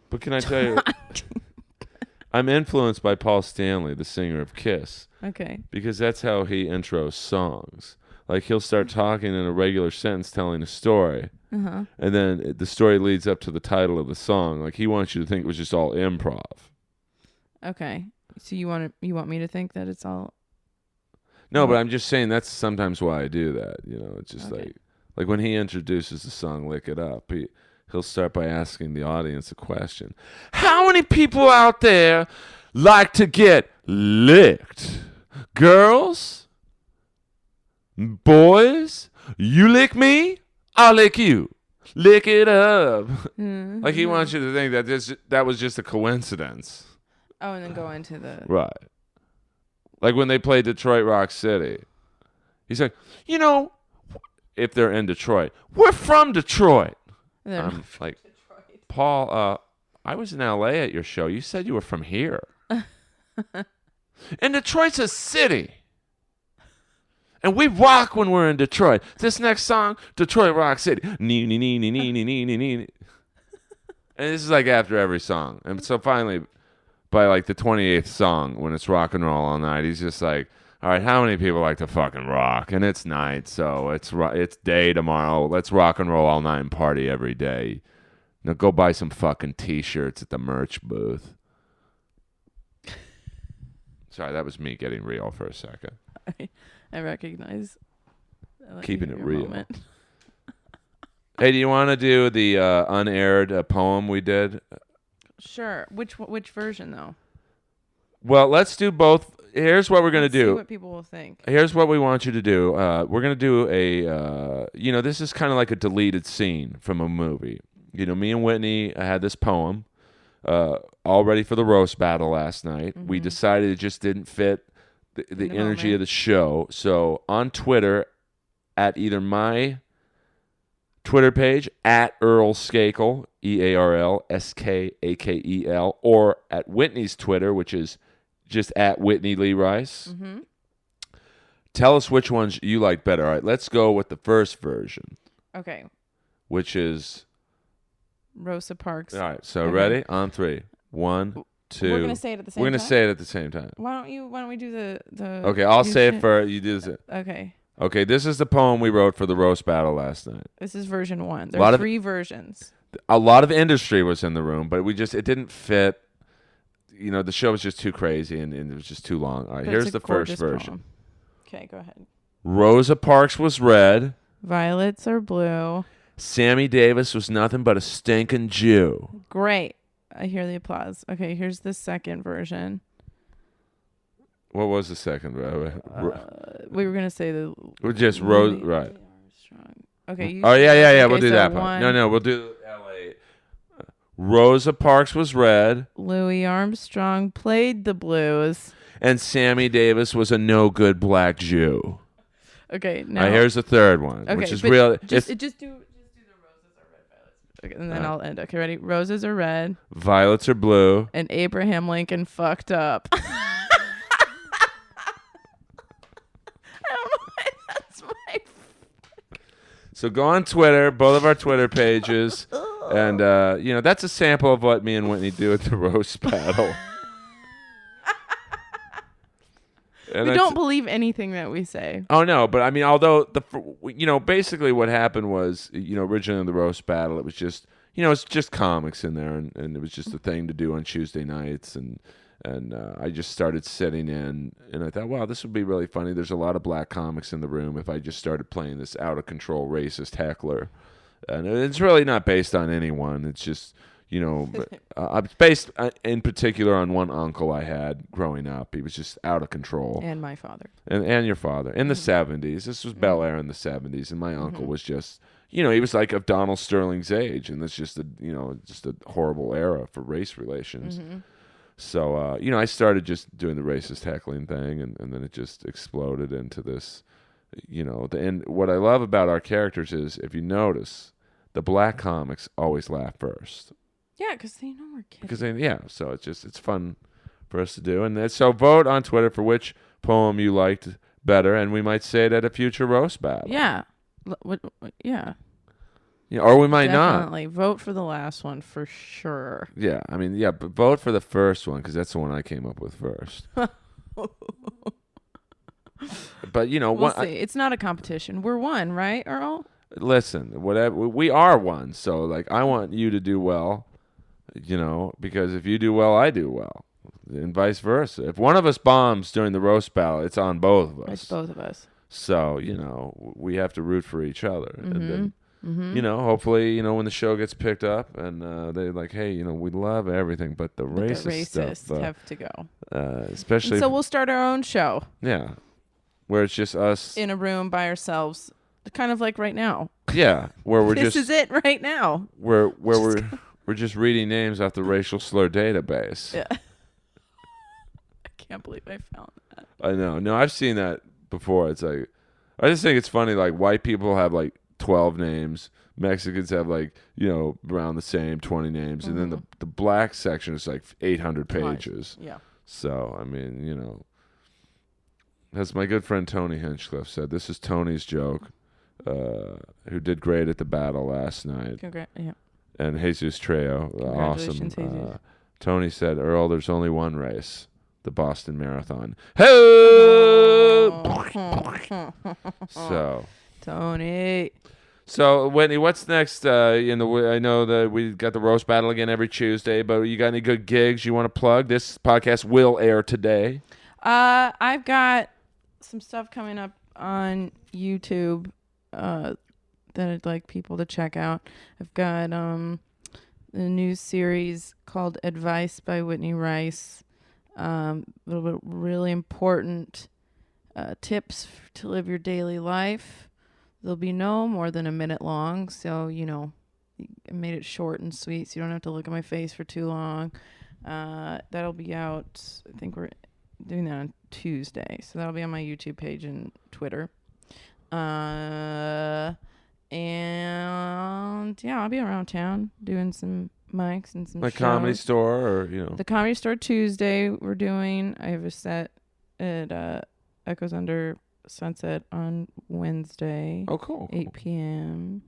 Speaker 1: But can I tell you, I'm influenced by Paul Stanley, the singer of Kiss.
Speaker 2: Okay.
Speaker 1: Because that's how he intros songs. Like, he'll start talking in a regular sentence telling a story.
Speaker 2: Uh-huh.
Speaker 1: And then the story leads up to the title of the song. Like, he wants you to think it was just all improv.
Speaker 2: Okay. So you want me to think that it's all...
Speaker 1: No, but I'm just saying that's sometimes why I do that. It's just like when he introduces the song Lick It Up, he'll start by asking the audience a question. How many people out there like to get licked? Girls? Boys? You lick me? I'll lick you. Lick it up. Mm-hmm. Like, he wants you to think that was just a coincidence.
Speaker 2: Oh, and then go into the...
Speaker 1: Right. Like when they play Detroit Rock City. He's like, if they're in Detroit, we're from Detroit. I'm like, Detroit. Paul, I was in L.A. at your show. You said you were from here. And Detroit's a city. And we rock when we're in Detroit. This next song, Detroit Rock City. Nee, nee, nee, nee, nee, nee, nee, nee. And this is like after every song. And so finally, by like the 28th song, when it's rock and roll all night, he's just like, all right, how many people like to fucking rock? And it's night, so it's day tomorrow. Let's rock and roll all night and party every day. Now go buy some fucking T-shirts at the merch booth. Sorry, that was me getting real for a second.
Speaker 2: I recognize.
Speaker 1: Keeping it real. Hey, do you want to do the unaired poem we did?
Speaker 2: Sure. Which version, though?
Speaker 1: Well, let's do both. Here's what we're going to do.
Speaker 2: See what people will think.
Speaker 1: Here's what we want you to do. We're going to do a, this is kind of like a deleted scene from a movie. Me and Whitney had this poem all ready for the roast battle last night. Mm-hmm. We decided it just didn't fit the energy moment of the show. So on Twitter, at either my Twitter page, at Earl Skakel, EARL SKAKEL, or at Whitney's Twitter, which is just at Whitney Lee Rice. Mm-hmm. Tell us which ones you like better. All right, let's go with the first version.
Speaker 2: Okay.
Speaker 1: Which is
Speaker 2: Rosa Parks.
Speaker 1: All right, so ready? On 3. 1, 2.
Speaker 2: We're going to say it at the same time?
Speaker 1: We're going to say it at the same time.
Speaker 2: Why don't we do the
Speaker 1: Okay, I'll say it first. You do this.
Speaker 2: Okay.
Speaker 1: Okay, this is the poem we wrote for the roast battle last night.
Speaker 2: This is version 1. There are 3 versions.
Speaker 1: A lot of industry was in the room, but it didn't fit. The show was just too crazy and it was just too long. All right, here's the first version.
Speaker 2: Poem. Okay, go ahead.
Speaker 1: Rosa Parks was red.
Speaker 2: Violets are blue.
Speaker 1: Sammy Davis was nothing but a stinking Jew.
Speaker 2: Great. I hear the applause. Okay, here's the second version.
Speaker 1: What was the second?
Speaker 2: We were going to say the...
Speaker 1: We're just Rose... Right.
Speaker 2: Okay.
Speaker 1: Yeah. Okay, we'll do that part. No, we'll do L.A. Rosa Parks was red.
Speaker 2: Louis Armstrong played the blues.
Speaker 1: And Sammy Davis was a no-good black Jew.
Speaker 2: Okay, now...
Speaker 1: here's the third one, which is real...
Speaker 2: Just do the roses are red, violets. Okay, and then I'll end. Okay, ready? Roses are red.
Speaker 1: Violets are blue.
Speaker 2: And Abraham Lincoln fucked up. I don't know why that's my...
Speaker 1: So go on Twitter, both of our Twitter pages, and that's a sample of what me and Whitney do at the roast battle. And
Speaker 2: we don't believe anything that we say.
Speaker 1: Oh no, but I mean, although basically what happened was, originally in the roast battle, it was just, it's just comics in there, and it was just a thing to do on Tuesday nights, and I just started sitting in, and I thought, wow, this would be really funny. There's a lot of black comics in the room if I just started playing this out of control racist heckler, and it's really not based on anyone. It's just. It's based in particular on one uncle I had growing up. He was just out of control.
Speaker 2: And my father.
Speaker 1: And your father. In the 70s. This was Bel Air in the 70s. And my uncle was just, he was like of Donald Sterling's age. And that's just just a horrible era for race relations. So, I started just doing the racist heckling thing. And then it just exploded into this, and what I love about our characters is, if you notice, the black comics always laugh first.
Speaker 2: Yeah, because they know we're kidding.
Speaker 1: So it's fun for us to do. And so vote on Twitter for which poem you liked better, and we might say it at a future roast battle.
Speaker 2: Yeah. Yeah.
Speaker 1: Or we might
Speaker 2: Definitely. Vote for the last one for sure.
Speaker 1: Yeah, I mean, but vote for the first one, because that's the one I came up with first. But,
Speaker 2: we'll see. It's not a competition. We're one, right, Earl?
Speaker 1: Listen, whatever, we are one, so, I want you to do well. Because if you do well, I do well, and vice versa. If one of us bombs during the roast battle, it's on both of us.
Speaker 2: It's both of us.
Speaker 1: So, we have to root for each other. And then, hopefully, when the show gets picked up and they're like, hey, we love everything, but the racist stuff
Speaker 2: have to go.
Speaker 1: Especially.
Speaker 2: So we'll start our own show.
Speaker 1: Yeah. Where it's just us.
Speaker 2: In a room by ourselves. Kind of like right now.
Speaker 1: Yeah. Where we're
Speaker 2: this is it right now.
Speaker 1: Where we're just reading names off the racial slur database.
Speaker 2: Yeah. I can't believe I found that.
Speaker 1: I know. No, I've seen that before. It's like, I just think it's funny. White people have 12 names. Mexicans have around the same 20 names, and then the black section is 800 pages.
Speaker 2: Yeah.
Speaker 1: So I mean, as my good friend Tony Hinchcliffe said, this is Tony's joke, who did great at the battle last night.
Speaker 2: Yeah.
Speaker 1: And Jesus Trejo, awesome.
Speaker 2: Jesus.
Speaker 1: Tony said, Earl, there's only one race, the Boston Marathon. Hey! So,
Speaker 2: Tony.
Speaker 1: So, Whitney, what's next? I know that we got the roast battle again every Tuesday, but you got any good gigs you want to plug? This podcast will air today.
Speaker 2: I've got some stuff coming up on YouTube that I'd like people to check out. I've got a new series called Advice by Whitney Rice. Really important tips to live your daily life. There'll be no more than a minute long, so I made it short and sweet, so you don't have to look at my face for too long. That'll be out. I think we're doing that on Tuesday, so that'll be on my YouTube page and Twitter. And I'll be around town doing some mics and some shows.
Speaker 1: Comedy Store, or
Speaker 2: the Comedy Store Tuesday we're doing. I have a set at Echoes Under Sunset on Wednesday.
Speaker 1: Oh, cool.
Speaker 2: 8 p.m.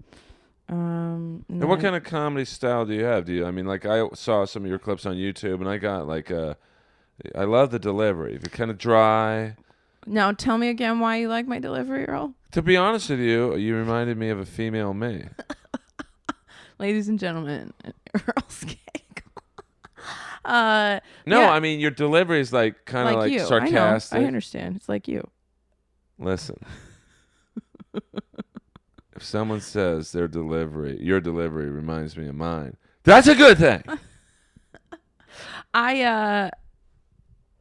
Speaker 1: And what kind of comedy style do you have? I saw some of your clips on YouTube, and I got I love the delivery. It's kind of dry.
Speaker 2: Now, tell me again why you like my delivery, Earl.
Speaker 1: To be honest with you, you reminded me of a female me.
Speaker 2: Ladies and gentlemen, Earl's cake.
Speaker 1: Your delivery is kind of
Speaker 2: you.
Speaker 1: sarcastic.
Speaker 2: I understand. It's like you.
Speaker 1: Listen. If someone says your delivery reminds me of mine, that's a good thing.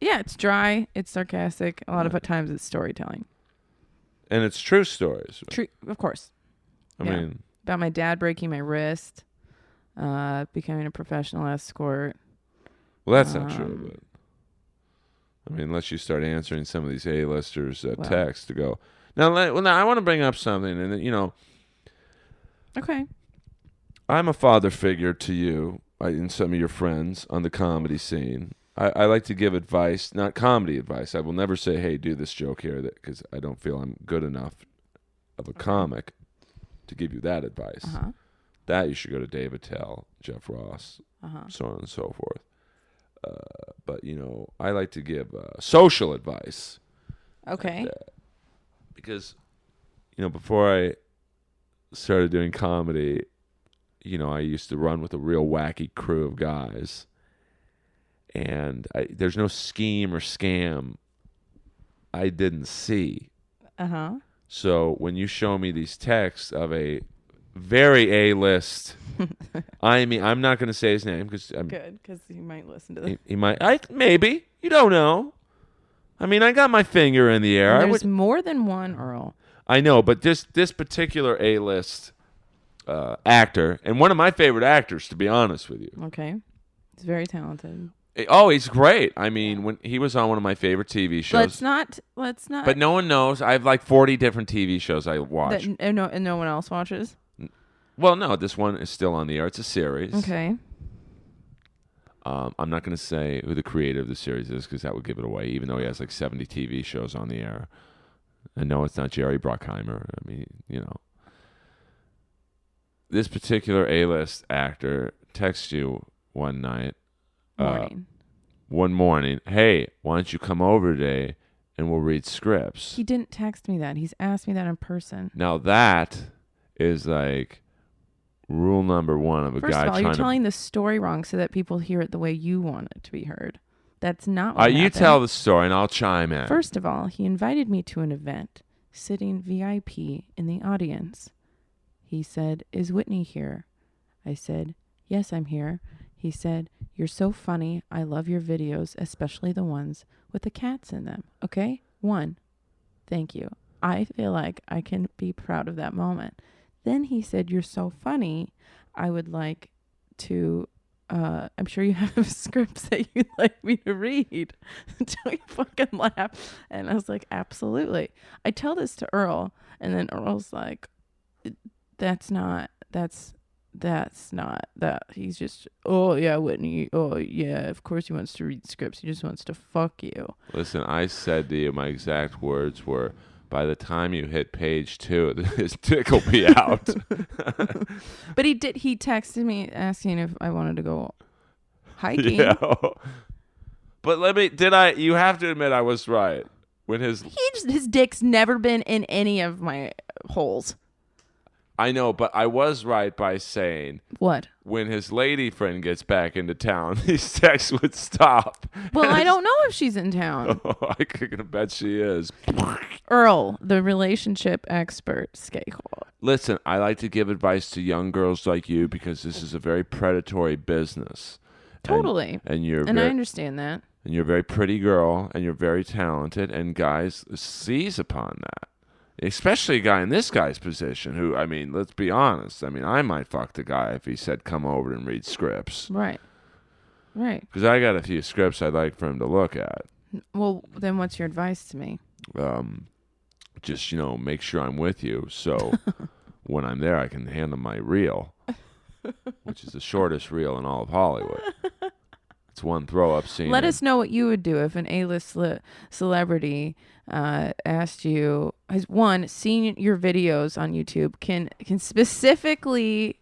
Speaker 2: It's dry. It's sarcastic. A lot of times it's storytelling.
Speaker 1: And it's true stories.
Speaker 2: True, of course.
Speaker 1: I mean,
Speaker 2: about my dad breaking my wrist, becoming a professional escort.
Speaker 1: Well, that's not true, but unless you start answering some of these A-listers' texts to go. Now, I want to bring up something, and
Speaker 2: Okay.
Speaker 1: I'm a father figure to you and some of your friends on the comedy scene. I like to give advice, not comedy advice. I will never say, hey, do this joke here, because I don't feel I'm good enough of a comic to give you that advice. That you should go to Dave Attell, Jeff Ross, so on and so forth. But, you know, I like to give social advice.
Speaker 2: Okay.
Speaker 1: And, because, you know, before I started doing comedy, you know, I used to run with a real wacky crew of guys. And there's no scheme or scam I didn't see. So when you show me these texts of a very A-list, I mean, I'm not going to say his name because
Speaker 2: good, because he might listen to this.
Speaker 1: He might. Maybe, you don't know. I mean, I got my finger in the air.
Speaker 2: And there's more than one Earl.
Speaker 1: I know, but this particular A-list actor, and one of my favorite actors, to be honest with you.
Speaker 2: Okay, he's very talented.
Speaker 1: Oh, he's great. I mean, when he was on one of my favorite TV shows.
Speaker 2: Let's not.
Speaker 1: But no one knows. I have like 40 different TV shows I watch.
Speaker 2: And no one else watches?
Speaker 1: Well, no, this one is still on the air. It's a series.
Speaker 2: Okay.
Speaker 1: I'm not going to say who the creator of the series is because that would give it away, even though he has like 70 TV shows on the air. And no, it's not Jerry Bruckheimer. I mean, you know. This particular A-list actor texts you one night. One morning, hey, why don't you come over today and we'll read scripts?
Speaker 2: He didn't text me that. He's asked me that in person.
Speaker 1: Now that is like rule number one of a
Speaker 2: First
Speaker 1: guy.
Speaker 2: First of all, you're telling the story wrong so that people hear it the way you want it to be heard. That's not what happened.
Speaker 1: You tell the story and I'll chime in.
Speaker 2: First of all, he invited me to an event, sitting VIP in the audience. He said, is Whitney here? I said, yes, I'm here. He said, you're so funny. I love your videos, especially the ones with the cats in them. Okay? 1. Thank you. I feel like I can be proud of that moment. Then he said, you're so funny. I would like to, I'm sure you have scripts that you'd like me to read. Don't you fucking laugh? And I was like, absolutely. I tell this to Earl, and then Earl's like, that's not that. He's just, oh yeah, Whitney, oh yeah, of course he wants to read scripts. He just wants to fuck you.
Speaker 1: Listen, I said to you, my exact words were, by the time you hit page 2, his dick will be out.
Speaker 2: But he texted me asking if I wanted to go hiking.
Speaker 1: Yeah. But you have to admit I was right. When his
Speaker 2: dick's never been in any of my holes.
Speaker 1: I know, but I was right by saying
Speaker 2: what?
Speaker 1: When his lady friend gets back into town, these texts would stop.
Speaker 2: Well, I don't know if she's in town.
Speaker 1: Oh, I can bet she is.
Speaker 2: Earl, the relationship expert,
Speaker 1: Listen, I like to give advice to young girls like you because this is a very predatory business.
Speaker 2: Totally.
Speaker 1: And
Speaker 2: I understand that.
Speaker 1: And you're a very pretty girl, and you're very talented, and guys seize upon that. Especially a guy in this guy's position who, I mean, let's be honest. I mean, I might fuck the guy if he said, come over and read scripts.
Speaker 2: Right.
Speaker 1: Because I got a few scripts I'd like for him to look at.
Speaker 2: Well, then what's your advice to me?
Speaker 1: Just, make sure I'm with you. So when I'm there, I can hand him my reel, which is the shortest reel in all of Hollywood. It's one throw-up scene.
Speaker 2: Let us know what you would do if an A-list celebrity asked you, has seen your videos on YouTube, can specifically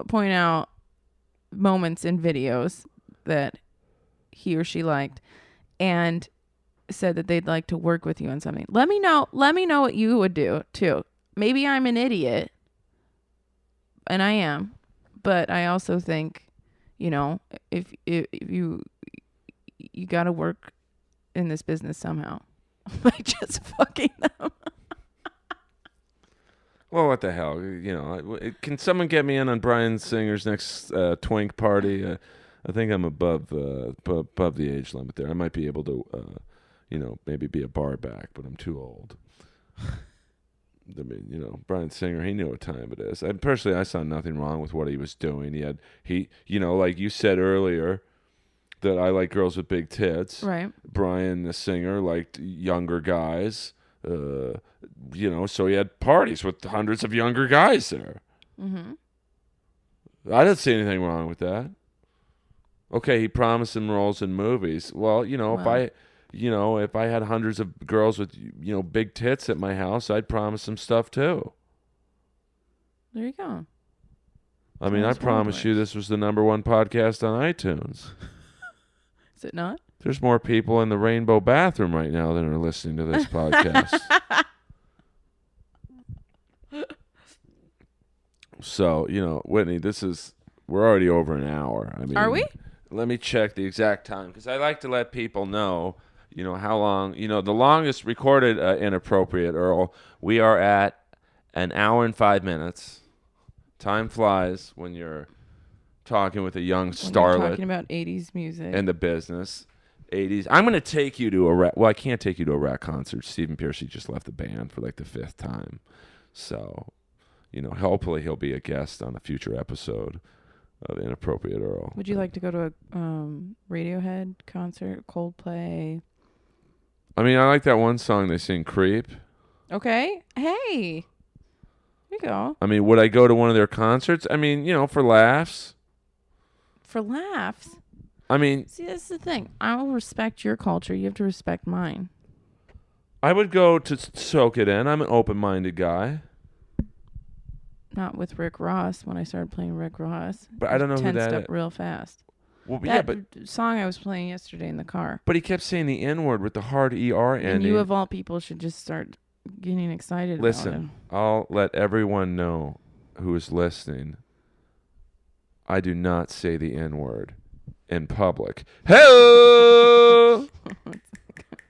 Speaker 2: point out moments in videos that he or she liked and said that they'd like to work with you on something. Let me know what you would do too. Maybe I'm an idiot, and I am, but I also think, if you got to work in this business somehow by just fucking them.
Speaker 1: Well, what the hell? Can someone get me in on Bryan Singer's next twink party? I think I'm above the age limit there. I might be able to, maybe be a bar back, but I'm too old. I mean, Bryan Singer, he knew what time it is. And personally, I saw nothing wrong with what he was doing. Like you said earlier, that I like girls with big tits.
Speaker 2: Right.
Speaker 1: Bryan Singer liked younger guys. So he had parties with hundreds of younger guys there.
Speaker 2: Mm-hmm.
Speaker 1: I didn't see anything wrong with that. Okay, he promised him roles in movies. Well, if I had hundreds of girls with big tits at my house, I'd promise them stuff too.
Speaker 2: There you go.
Speaker 1: I mean, I promise you this was the #1 podcast on iTunes.
Speaker 2: Is it not?
Speaker 1: There's more people in the rainbow bathroom right now than are listening to this podcast. So, Whitney, we're already over an hour. I mean,
Speaker 2: are we?
Speaker 1: Let me check the exact time because I like to let people know, how long, the longest recorded Inappropriate, Earl, we are at an hour and 5 minutes. Time flies when you're talking with a young starlet.
Speaker 2: You're talking about 80s music.
Speaker 1: In the business. 80s. I'm going to take you to I can't take you to a Rat concert. Stephen Pearcy just left the band for like the 5th time. So, hopefully he'll be a guest on a future episode of Inappropriate Earl.
Speaker 2: Would you like to go to a Radiohead concert, Coldplay?
Speaker 1: I mean, I like that one song they sing, Creep.
Speaker 2: Okay. Hey. Here you go.
Speaker 1: I mean, would I go to one of their concerts? I mean, for laughs.
Speaker 2: For laughs?
Speaker 1: I mean...
Speaker 2: See, that's the thing. I will respect your culture. You have to respect mine.
Speaker 1: I would go to soak it in. I'm an open-minded guy.
Speaker 2: Not with Rick Ross. When I started playing Rick Ross,
Speaker 1: but I don't know who that
Speaker 2: tensed
Speaker 1: is.
Speaker 2: up real fast.
Speaker 1: Well,
Speaker 2: that song I was playing yesterday in the car.
Speaker 1: But he kept saying the N-word with the hard ER ending.
Speaker 2: And you, of all people, should just start getting excited about it.
Speaker 1: Listen, I'll let everyone know who is listening. I do not say the N-word in public. Hey!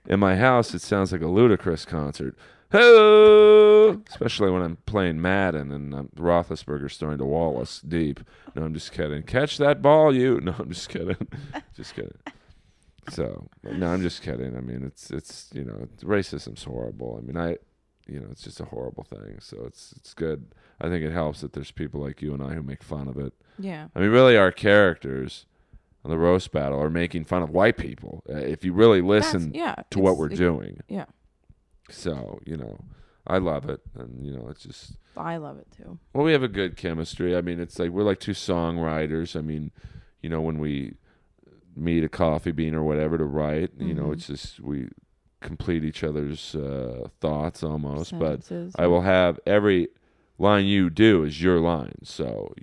Speaker 1: In my house, it sounds like a Ludacris concert. Hey! Especially when I'm playing Madden and Roethlisberger's throwing to Wallace deep. No, I'm just kidding. Catch that ball, you. No, I'm just kidding. Just kidding. So, no, I'm just kidding. I mean, it's racism's horrible. I mean, it's just a horrible thing. So it's good. I think it helps that there's people like you and I who make fun of it.
Speaker 2: Yeah. I
Speaker 1: mean, really, our characters on the roast battle are making fun of white people. If you really listen to what we're doing.
Speaker 2: Yeah.
Speaker 1: So, I love it. And, it's just...
Speaker 2: I love it, too.
Speaker 1: Well, we have a good chemistry. I mean, it's like we're like two songwriters. I mean, when we meet a coffee bean or whatever to write, it's just we complete each other's thoughts almost. Sentences, but I will have every line you do is your line. So,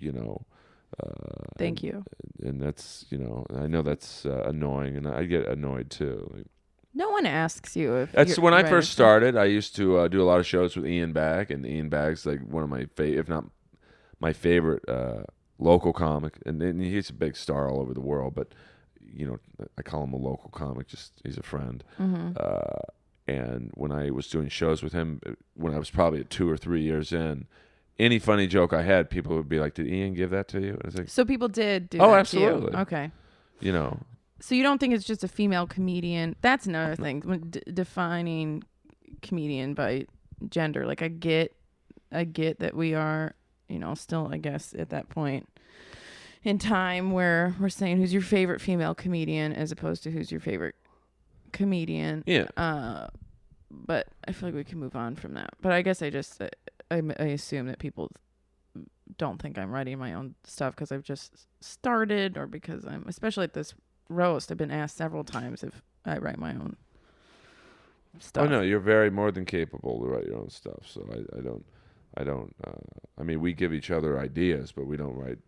Speaker 2: thank you.
Speaker 1: And that's, I know that's annoying, and I get annoyed, too. Like,
Speaker 2: no one asks you if
Speaker 1: that's when I first started. I used to do a lot of shows with Ian Bagg, and Ian Bagg's like one of my if not my favorite local comic, and he's a big star all over the world. But I call him a local comic. Just he's a friend.
Speaker 2: Mm-hmm.
Speaker 1: And when I was doing shows with him, when I was probably 2 or 3 years in, any funny joke I had, people would be like, "Did Ian give that to you?" And I was like,
Speaker 2: so people did do
Speaker 1: that
Speaker 2: absolutely.
Speaker 1: To you.
Speaker 2: Okay.
Speaker 1: So
Speaker 2: you don't think it's just a female comedian? That's another thing. When defining comedian by gender, like I get that we are, still I guess at that point in time where we're saying who's your favorite female comedian as opposed to who's your favorite comedian.
Speaker 1: Yeah.
Speaker 2: But I feel like we can move on from that. But I guess I assume that people don't think I'm writing my own stuff because I've just started, or because I'm, especially at this roast, I've been asked several times if I write my own stuff.
Speaker 1: Oh no, you're very more than capable to write your own stuff. So I don't. I mean, we give each other ideas, but we don't write.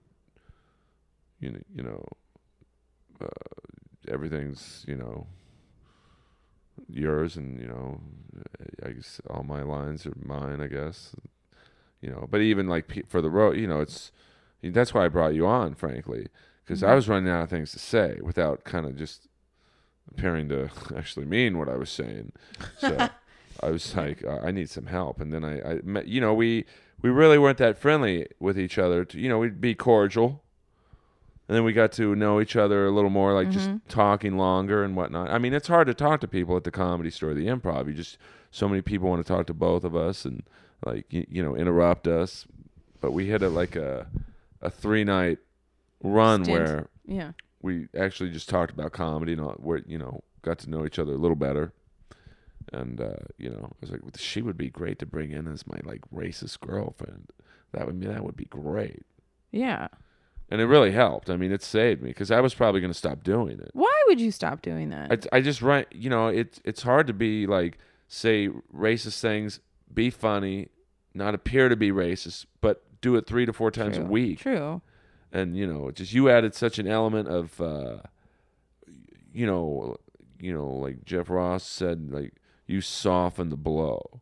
Speaker 1: Everything's yours, and I guess all my lines are mine. I guess. But even like for the road, that's why I brought you on, frankly, because I was running out of things to say without kind of just appearing to actually mean what I was saying. So I was like, I need some help. And then I met, we really weren't that friendly with each other. We'd be cordial. And then we got to know each other a little more, like just talking longer and whatnot. I mean, it's hard to talk to people at the Comedy Store, the Improv. So many people want to talk to both of us and interrupt us. But we had a 3-night run where we actually just talked about comedy and where got to know each other a little better. And I was like, she would be great to bring in as my like racist girlfriend. That would be great.
Speaker 2: Yeah.
Speaker 1: And it really helped. I mean, it saved me because I was probably going to stop doing it.
Speaker 2: Why would you stop doing that?
Speaker 1: I just write, it's hard to be like, say racist things, be funny, not appear to be racist, but do it 3 to 4 times a week.
Speaker 2: True.
Speaker 1: And, just you added such an element of, like Jeff Ross said, like, you soften the blow.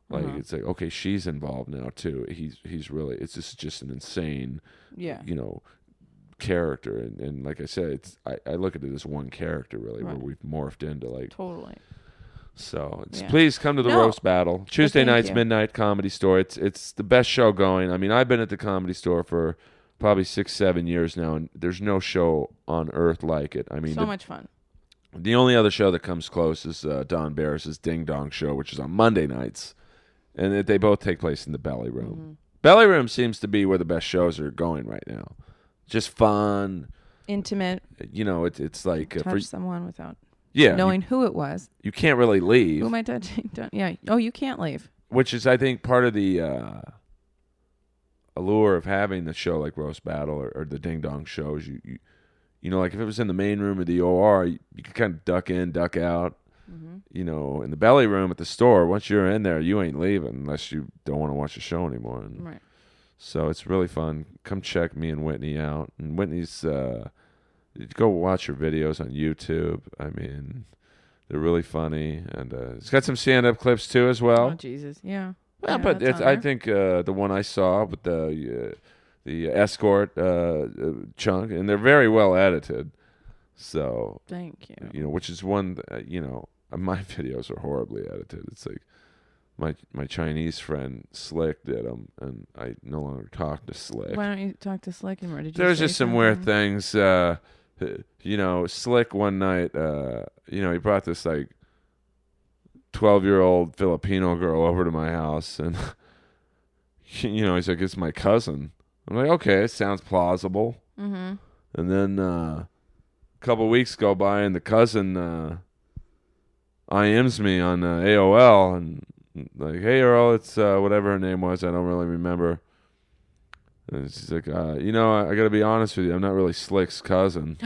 Speaker 1: Like, it's like, okay, she's involved now, too. He's really, it's just an insane, character. And like I said, I look at it as one character, really, where we've morphed into, like.
Speaker 2: Totally.
Speaker 1: So please come to the roast battle. Tuesday nights, midnight, Comedy Store. It's the best show going. I mean, I've been at the Comedy Store for probably 6-7 years now, and there's no show on earth like it. I mean,
Speaker 2: so much fun.
Speaker 1: The only other show that comes close is Don Barris's Ding Dong Show, which is on Monday nights. And they both take place in the Belly Room.
Speaker 2: Mm-hmm.
Speaker 1: Belly Room seems to be where the best shows are going right now. Just fun.
Speaker 2: Intimate.
Speaker 1: It's like...
Speaker 2: touch someone without
Speaker 1: Yeah,
Speaker 2: knowing who it was.
Speaker 1: You can't really leave.
Speaker 2: Who am I touching? Yeah. Oh, you can't leave.
Speaker 1: Which is, I think, part of the allure of having the show like Roast Battle or the Ding Dong shows. Like if it was in the main room of the OR, you could kind of duck in, duck out. Mm-hmm. In the Belly Room at the store, once you're in there, you ain't leaving unless you don't want to watch the show anymore.
Speaker 2: Right.
Speaker 1: So it's really fun. Come check me and Whitney out. And Whitney's, go watch her videos on YouTube. I mean, they're really funny. And it's got some stand-up clips too as well.
Speaker 2: Oh, Jesus. Yeah.
Speaker 1: Well, but I think the one I saw with the escort chunk, and they're very well edited. So
Speaker 2: thank you.
Speaker 1: Which is one, my videos are horribly edited. It's like my Chinese friend Slick did them, and I no longer talk to Slick.
Speaker 2: Why don't you talk to Slick anymore?
Speaker 1: There's just some weird things. Slick one night, he brought this like 12-year-old Filipino girl over to my house, and he's like, it's my cousin. I'm like, okay, it sounds plausible. Mm-hmm. And then a couple weeks go by, and the cousin IMs me on AOL, and like, hey Earl, it's whatever her name was, I don't really remember. And she's like, I got to be honest with you, I'm not really Slick's cousin.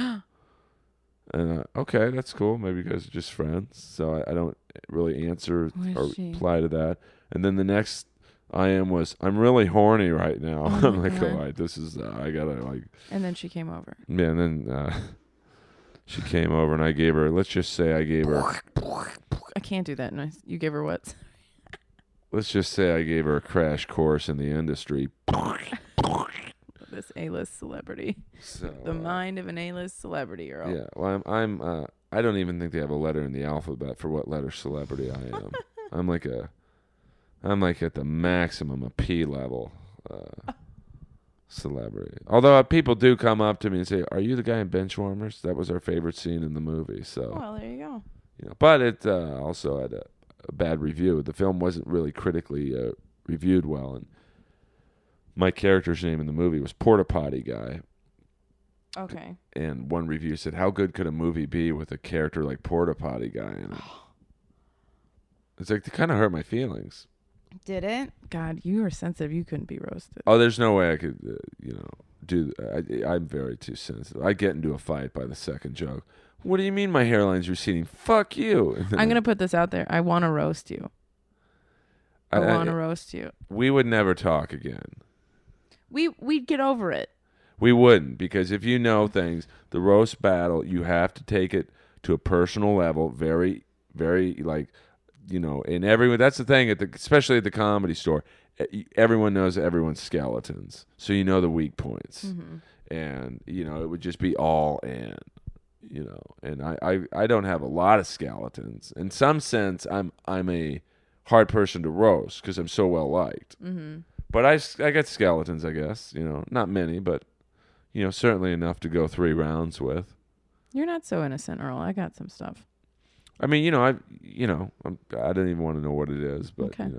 Speaker 1: And okay, that's cool. Maybe you guys are just friends. So I don't really answer or reply to that. And then the next IM was, I'm really horny right now.
Speaker 2: Oh
Speaker 1: I'm like,
Speaker 2: God.
Speaker 1: all right, this is, I got to like.
Speaker 2: And then she came over.
Speaker 1: Yeah, and then she came over and I gave her, let's just say I gave her.
Speaker 2: I can't do that noise. You gave her what?
Speaker 1: Let's just say I gave her a crash course in the industry.
Speaker 2: This A-list celebrity.
Speaker 1: So,
Speaker 2: the mind of an A-list celebrity, Earl.
Speaker 1: Yeah, well, I don't even think they have a letter in the alphabet for what letter celebrity I am. I'm like at the maximum of P level celebrity. Although people do come up to me and say, "Are you the guy in Benchwarmers? That was our favorite scene in the movie." So,
Speaker 2: well, there you go.
Speaker 1: But it also had a bad review. The film wasn't really critically reviewed well, and my character's name in the movie was Porta Potty Guy.
Speaker 2: Okay.
Speaker 1: And one review said, how good could a movie be with a character like Porta Potty Guy in it? It's like, it kind of hurt my feelings.
Speaker 2: Did it? God, you are sensitive. You couldn't be roasted.
Speaker 1: Oh, there's no way I could, do. I'm very too sensitive. I get into a fight by the second joke. What do you mean my hairline's receding? Fuck you.
Speaker 2: I'm going to put this out there. I want to roast you. I want to roast you.
Speaker 1: We would never talk again.
Speaker 2: We'd get over it.
Speaker 1: We wouldn't, because if you know things, the roast battle, you have to take it to a personal level, very, very, like, and everyone, that's the thing, especially at the Comedy Store, everyone knows everyone's skeletons, so you know the weak points. Mm-hmm. And, it would just be all in, and I don't have a lot of skeletons. In some sense, I'm a hard person to roast because I'm so well liked. Mm-hmm. But I got skeletons, I guess. Not many, but certainly enough to go 3 rounds with.
Speaker 2: You're not so innocent, Earl. I got some stuff.
Speaker 1: I mean, I don't even want to know what it is, but
Speaker 2: okay.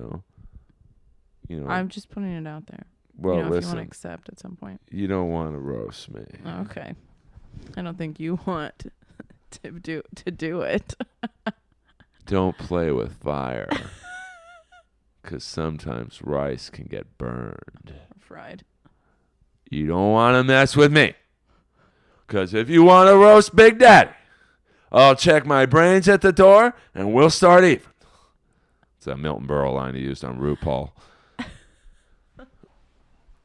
Speaker 2: I'm just putting it out there.
Speaker 1: Well,
Speaker 2: listen, if you want to
Speaker 1: accept
Speaker 2: at some point.
Speaker 1: You don't want to roast me.
Speaker 2: Okay. I don't think you want to do it.
Speaker 1: Don't play with fire. Because sometimes rice can get burned.
Speaker 2: Fried.
Speaker 1: you don't want to mess with me. Because if you want to roast Big Daddy, I'll check my brains at the door and we'll start even. It's a Milton Berle line he used on RuPaul.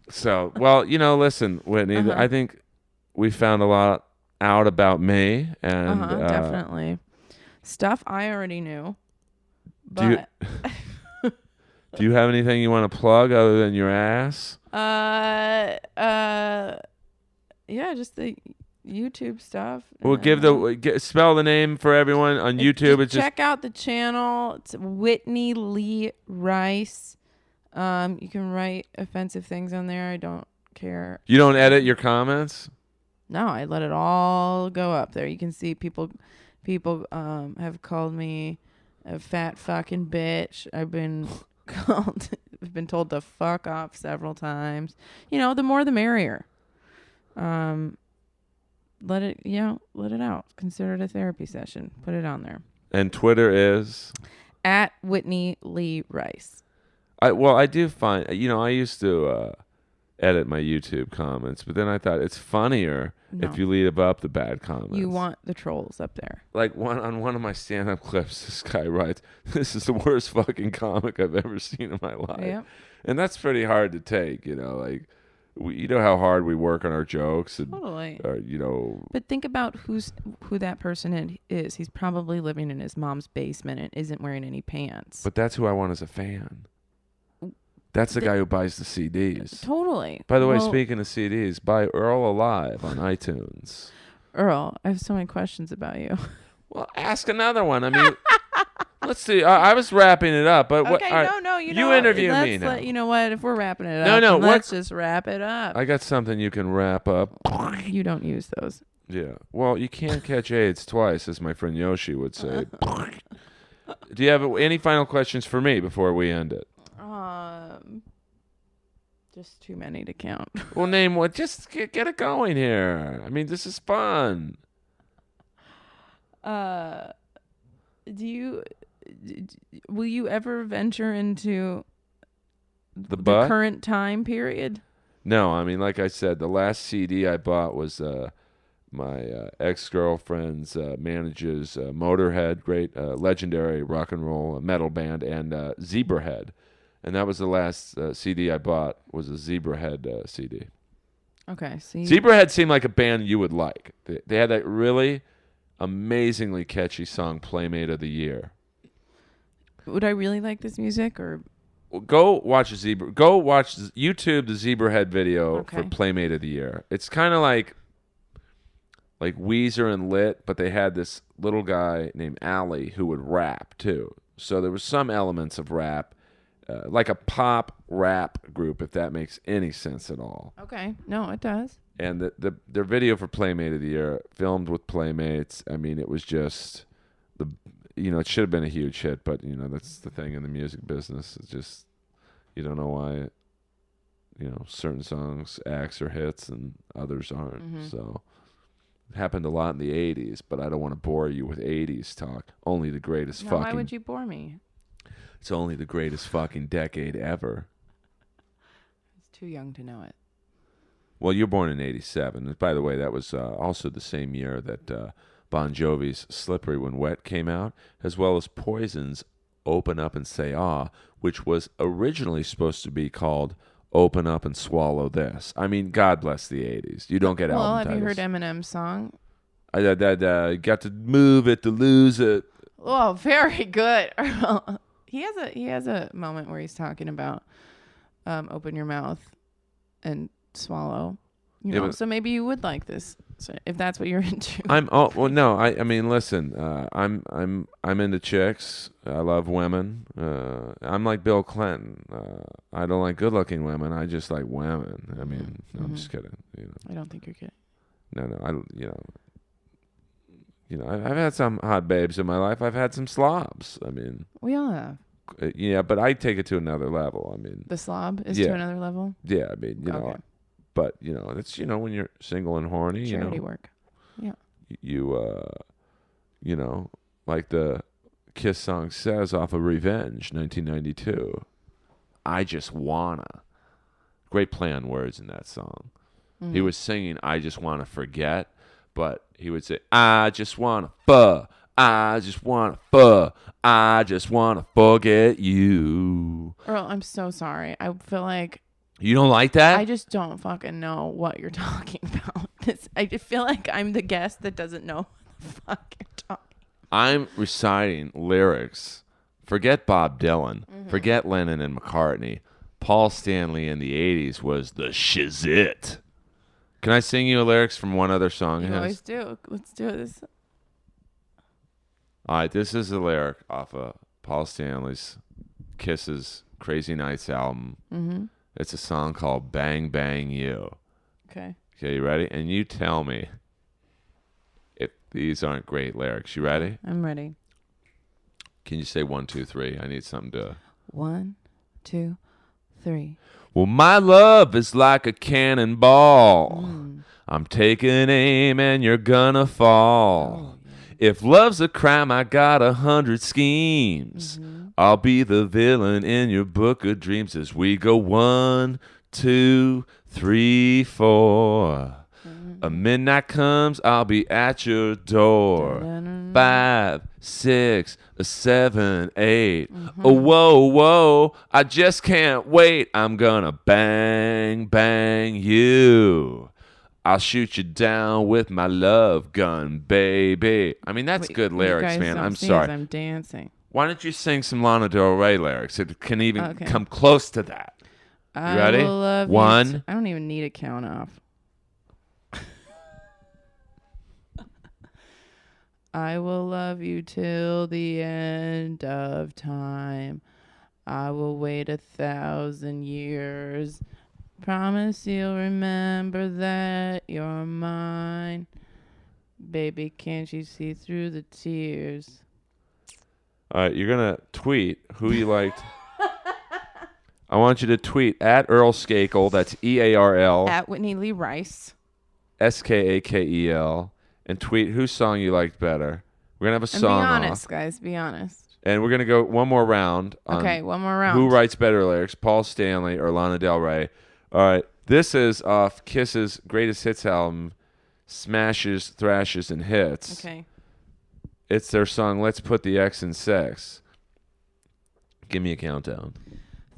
Speaker 1: So, well, listen, Whitney, I think we found a lot out about me. And
Speaker 2: definitely. Stuff I already knew.
Speaker 1: Do you have anything you want to plug other than your ass?
Speaker 2: Yeah, just the YouTube stuff.
Speaker 1: We'll spell the name for everyone on YouTube.
Speaker 2: Check out the channel. It's Whitney Lee Rice. You can write offensive things on there. I don't care.
Speaker 1: You don't edit your comments?
Speaker 2: No, I let it all go up there. You can see people have called me a fat fucking bitch. I've been told to fuck off several times. The more the merrier. Let it out. Consider it a therapy session. Put it on there.
Speaker 1: And Twitter is
Speaker 2: at Whitney Lee Rice.
Speaker 1: I do find, I used to edit my YouTube comments, but then I thought it's funnier if you leave up the bad comments.
Speaker 2: You want the trolls up there.
Speaker 1: Like on one of my stand-up clips, this guy writes, "This is the worst fucking comic I've ever seen in my life."
Speaker 2: Yep.
Speaker 1: And that's pretty hard to take, like. You know how hard we work on our jokes, and
Speaker 2: totally.
Speaker 1: But
Speaker 2: think about who that person is. He's probably living in his mom's basement and isn't wearing any pants.
Speaker 1: But that's who I want as a fan. That's the guy who buys the CDs.
Speaker 2: Totally.
Speaker 1: By the way, speaking of CDs, buy Earl Alive on iTunes.
Speaker 2: Earl, I have so many questions about you.
Speaker 1: Well, ask another one. I mean, let's see. I was wrapping it up, but
Speaker 2: okay,
Speaker 1: you interview me now.
Speaker 2: You know what? If we're wrapping it up, let's just wrap it up.
Speaker 1: I got something you can wrap up.
Speaker 2: You don't use those.
Speaker 1: Yeah. Well, you can't catch AIDS twice, as my friend Yoshi would say. Do you have any final questions for me before we end it?
Speaker 2: Just too many to count.
Speaker 1: Well, name one. Just get it going here. I mean, this is fun.
Speaker 2: Will you ever venture into
Speaker 1: the
Speaker 2: current time period?
Speaker 1: No, I mean, like I said, the last CD I bought was my ex-girlfriend's manages Motorhead, great legendary rock and roll metal band, and Zebrahead. And that was the last CD I bought, was a Zebrahead CD.
Speaker 2: Okay. See,
Speaker 1: Zebrahead seemed like a band you would like. They had that really amazingly catchy song, Playmate of the Year.
Speaker 2: Would I really like this music, or?
Speaker 1: Well, go watch YouTube the Zebrahead video for Playmate of the Year. It's kind of like Weezer and Lit, but they had this little guy named Ali who would rap too. So there was some elements of rap, like a pop rap group, if that makes any sense at all. Okay, no, it does. And their video for Playmate of the Year, filmed with Playmates. I mean, it was just it should have been a huge hit, but that's the thing in the music business. It's just you don't know why certain songs acts are hits and others aren't. Mm-hmm. So it happened a lot in the 80s, but I don't want to bore you with 80s talk. Only the greatest fucking. Why would you bore me? It's only the greatest fucking decade ever. It's too young to know it. Well, you're born in 87. And by the way, that was also the same year that Bon Jovi's Slippery When Wet came out, as well as Poison's Open Up and Say Ah, which was originally supposed to be called Open Up and Swallow This. I mean, God bless the 80s. You don't get album titles. Well, have you heard Eminem's song? I got to move it to lose it. Oh, very good. He has a moment where he's talking about open your mouth and swallow. So maybe you would like this, if that's what you're into. I mean, listen. I'm into chicks. I love women. I'm like Bill Clinton. I don't like good-looking women. I just like women. I mean, no, I'm just kidding. I don't think you're kidding. No. I've had some hot babes in my life. I've had some slobs. I mean, we all have. Yeah, but I take it to another level. I mean, the slob is to another level. Yeah, I mean, you know, but it's when you're single and horny. Charity work. Yeah. Like the Kiss song says off of Revenge, 1992. I just wanna. Great play on words in that song. He was singing I Just Want to Forget, but he would say, I just want to fuck. I just want to fuck. I just want to forget you.
Speaker 2: Earl, I'm so sorry. I feel like
Speaker 1: You don't like that?
Speaker 2: I just don't fucking know what you're talking about. I just feel like I'm the guest that doesn't know what the fuck you're talking.
Speaker 1: I'm reciting lyrics. Forget Bob Dylan. Forget Lennon and McCartney. Paul Stanley in the 80s was the shizit. Can I sing you lyrics from one other song?
Speaker 2: You always do. Let's do this.
Speaker 1: All right, this is a lyric off of Paul Stanley's Kiss's Crazy Nights album.
Speaker 2: Mm-hmm.
Speaker 1: It's a song called Bang Bang You.
Speaker 2: Okay.
Speaker 1: Okay, you ready? And you tell me if these aren't great lyrics. You ready?
Speaker 2: I'm ready.
Speaker 1: Can you say 1, 2, 3? I need something to...
Speaker 2: 1, 2, 3.
Speaker 1: Well, my love is like a cannonball. I'm taking aim and you're gonna fall. If love's a crime, I got 100 schemes. I'll be the villain in your book of dreams as we go 1, 2, 3, 4. A midnight comes, I'll be at your door. 5, 6, 7, 8. Oh, whoa, whoa, I just can't wait. I'm gonna bang, bang you. I'll shoot you down with my love gun, baby. I mean, that's good lyrics, man. I'm sorry.
Speaker 2: I'm dancing.
Speaker 1: Why don't you sing some Lana Del Rey lyrics? It can even come close to that. You ready?
Speaker 2: Will love
Speaker 1: 1.
Speaker 2: You I don't even need a count off. I will love you till the end of time. I will wait 1,000 years. Promise you'll remember that you're mine. Baby, can't you see through the tears?
Speaker 1: All right, you're going to tweet who you liked. I want you to tweet at Earl Skakel. That's EARL.
Speaker 2: At Whitney Lee Rice.
Speaker 1: SKAKEL. And tweet whose song you liked better. We're going to have a song
Speaker 2: be honest,
Speaker 1: off.
Speaker 2: guys. Be honest.
Speaker 1: And we're going to go one more round.
Speaker 2: Okay, one more round.
Speaker 1: Who writes better lyrics, Paul Stanley or Lana Del Rey? All right. This is off Kiss's Greatest Hits album, Smashes, Thrashes, and Hits.
Speaker 2: Okay.
Speaker 1: It's their song, Let's Put the X in Sex. Give me a countdown.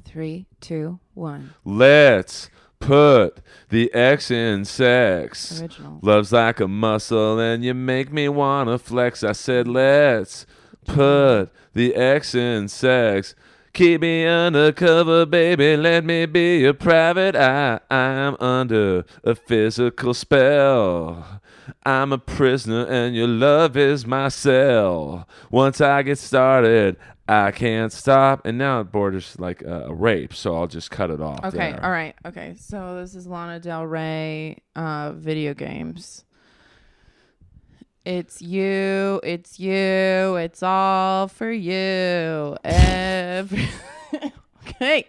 Speaker 2: 3, 2, 1.
Speaker 1: Let's put the X in sex.
Speaker 2: Original.
Speaker 1: Love's like a muscle and you make me want to flex. I said, let's put the X in sex. Keep me undercover, baby. Let me be your private eye. I'm under a physical spell. I'm a prisoner and your love is my cell. Once I get started, I can't stop. And now it borders like a rape, so I'll just cut it off.
Speaker 2: Okay,
Speaker 1: there.
Speaker 2: all right. Okay, so this is Lana Del Rey, video games. It's you, it's all for you. Okay,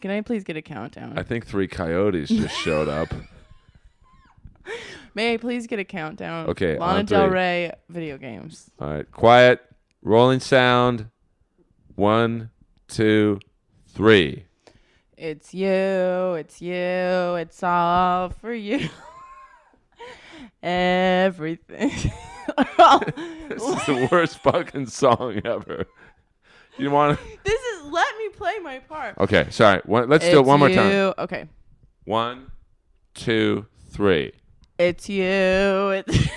Speaker 2: can I please get a countdown?
Speaker 1: I think 3 coyotes just showed up.
Speaker 2: May I please get a countdown?
Speaker 1: Okay,
Speaker 2: Lana
Speaker 1: on
Speaker 2: Del
Speaker 1: 3.
Speaker 2: Rey, video games.
Speaker 1: All right, quiet, rolling sound. 1, 2, 3.
Speaker 2: It's you, it's all for you. Everything.
Speaker 1: This is the worst fucking song ever. You want to?
Speaker 2: Let me play my part.
Speaker 1: Okay, sorry. Let's do it one more time.
Speaker 2: Okay.
Speaker 1: 1, 2, 3.
Speaker 2: It's you. It's you.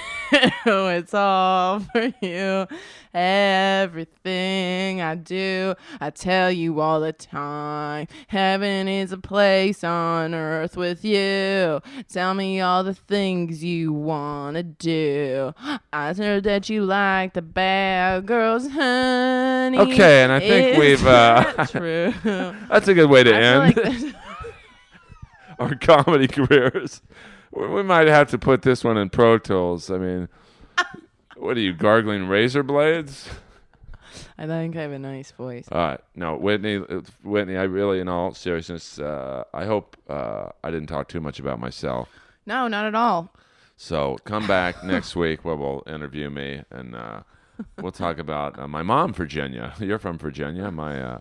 Speaker 2: It's all for you. Everything I do, I tell you all the time. Heaven is a place on earth with you. Tell me all the things you want to do. I heard that you like the bad girls, honey.
Speaker 1: Okay, and I think we've...
Speaker 2: That true?
Speaker 1: That's a good way to end
Speaker 2: Like
Speaker 1: our comedy careers. We might have to put this one in Pro Tools. I mean, what are you, gargling razor blades?
Speaker 2: I think I have a nice voice.
Speaker 1: All right. No, Whitney, I really, in all seriousness, I hope I didn't talk too much about myself.
Speaker 2: No, not at all.
Speaker 1: So come back next week where we'll interview me, and we'll talk about my mom, Virginia. You're from Virginia. My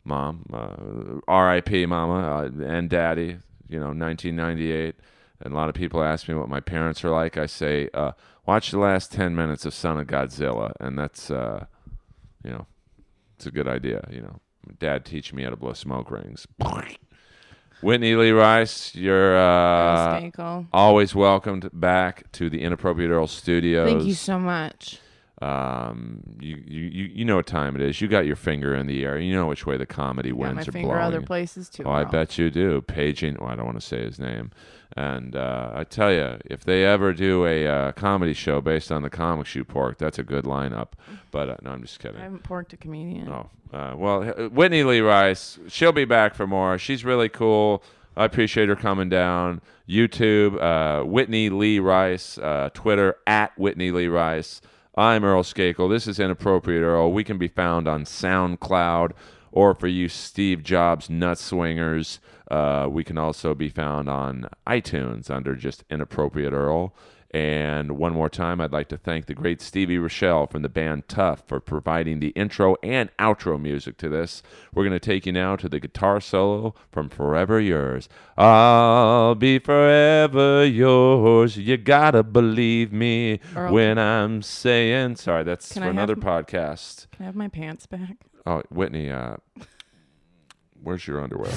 Speaker 1: mom, R.I.P. Mama, and Daddy. 1998, and a lot of people ask me what my parents are like. I say, watch the last 10 minutes of Son of Godzilla, and that's, it's a good idea. Dad teaching me how to blow smoke rings. Whitney Lee Rice, you're always welcomed back to the Inappropriate Earl Studios.
Speaker 2: Thank you so much.
Speaker 1: You know what time it is. You got your finger in the air. You know which way the comedy winds
Speaker 2: my
Speaker 1: are
Speaker 2: finger
Speaker 1: blowing.
Speaker 2: other places too.
Speaker 1: I bet you do. Paging. Well, I don't want to say his name. And I tell you, if they ever do a comedy show based on the comics you pork, that's a good lineup. But no, I'm just kidding.
Speaker 2: I haven't porked a comedian.
Speaker 1: Oh, well, Whitney Lee Rice, she'll be back for more. She's really cool. I appreciate her coming down. YouTube, Whitney Lee Rice, Twitter, @Whitney Lee Rice. I'm Earl Skakel. This is Inappropriate Earl. We can be found on SoundCloud, or for you Steve Jobs nut swingers, we can also be found on iTunes under just Inappropriate Earl. And one more time, I'd like to thank the great Stevie Rochelle from the band Tough for providing the intro and outro music to this. We're going to take you now to the guitar solo from Forever Yours. I'll be forever yours. You gotta believe me
Speaker 2: Earl,
Speaker 1: when I'm saying... Sorry, that's for another podcast.
Speaker 2: Can I have my pants back?
Speaker 1: Oh, Whitney, where's your underwear?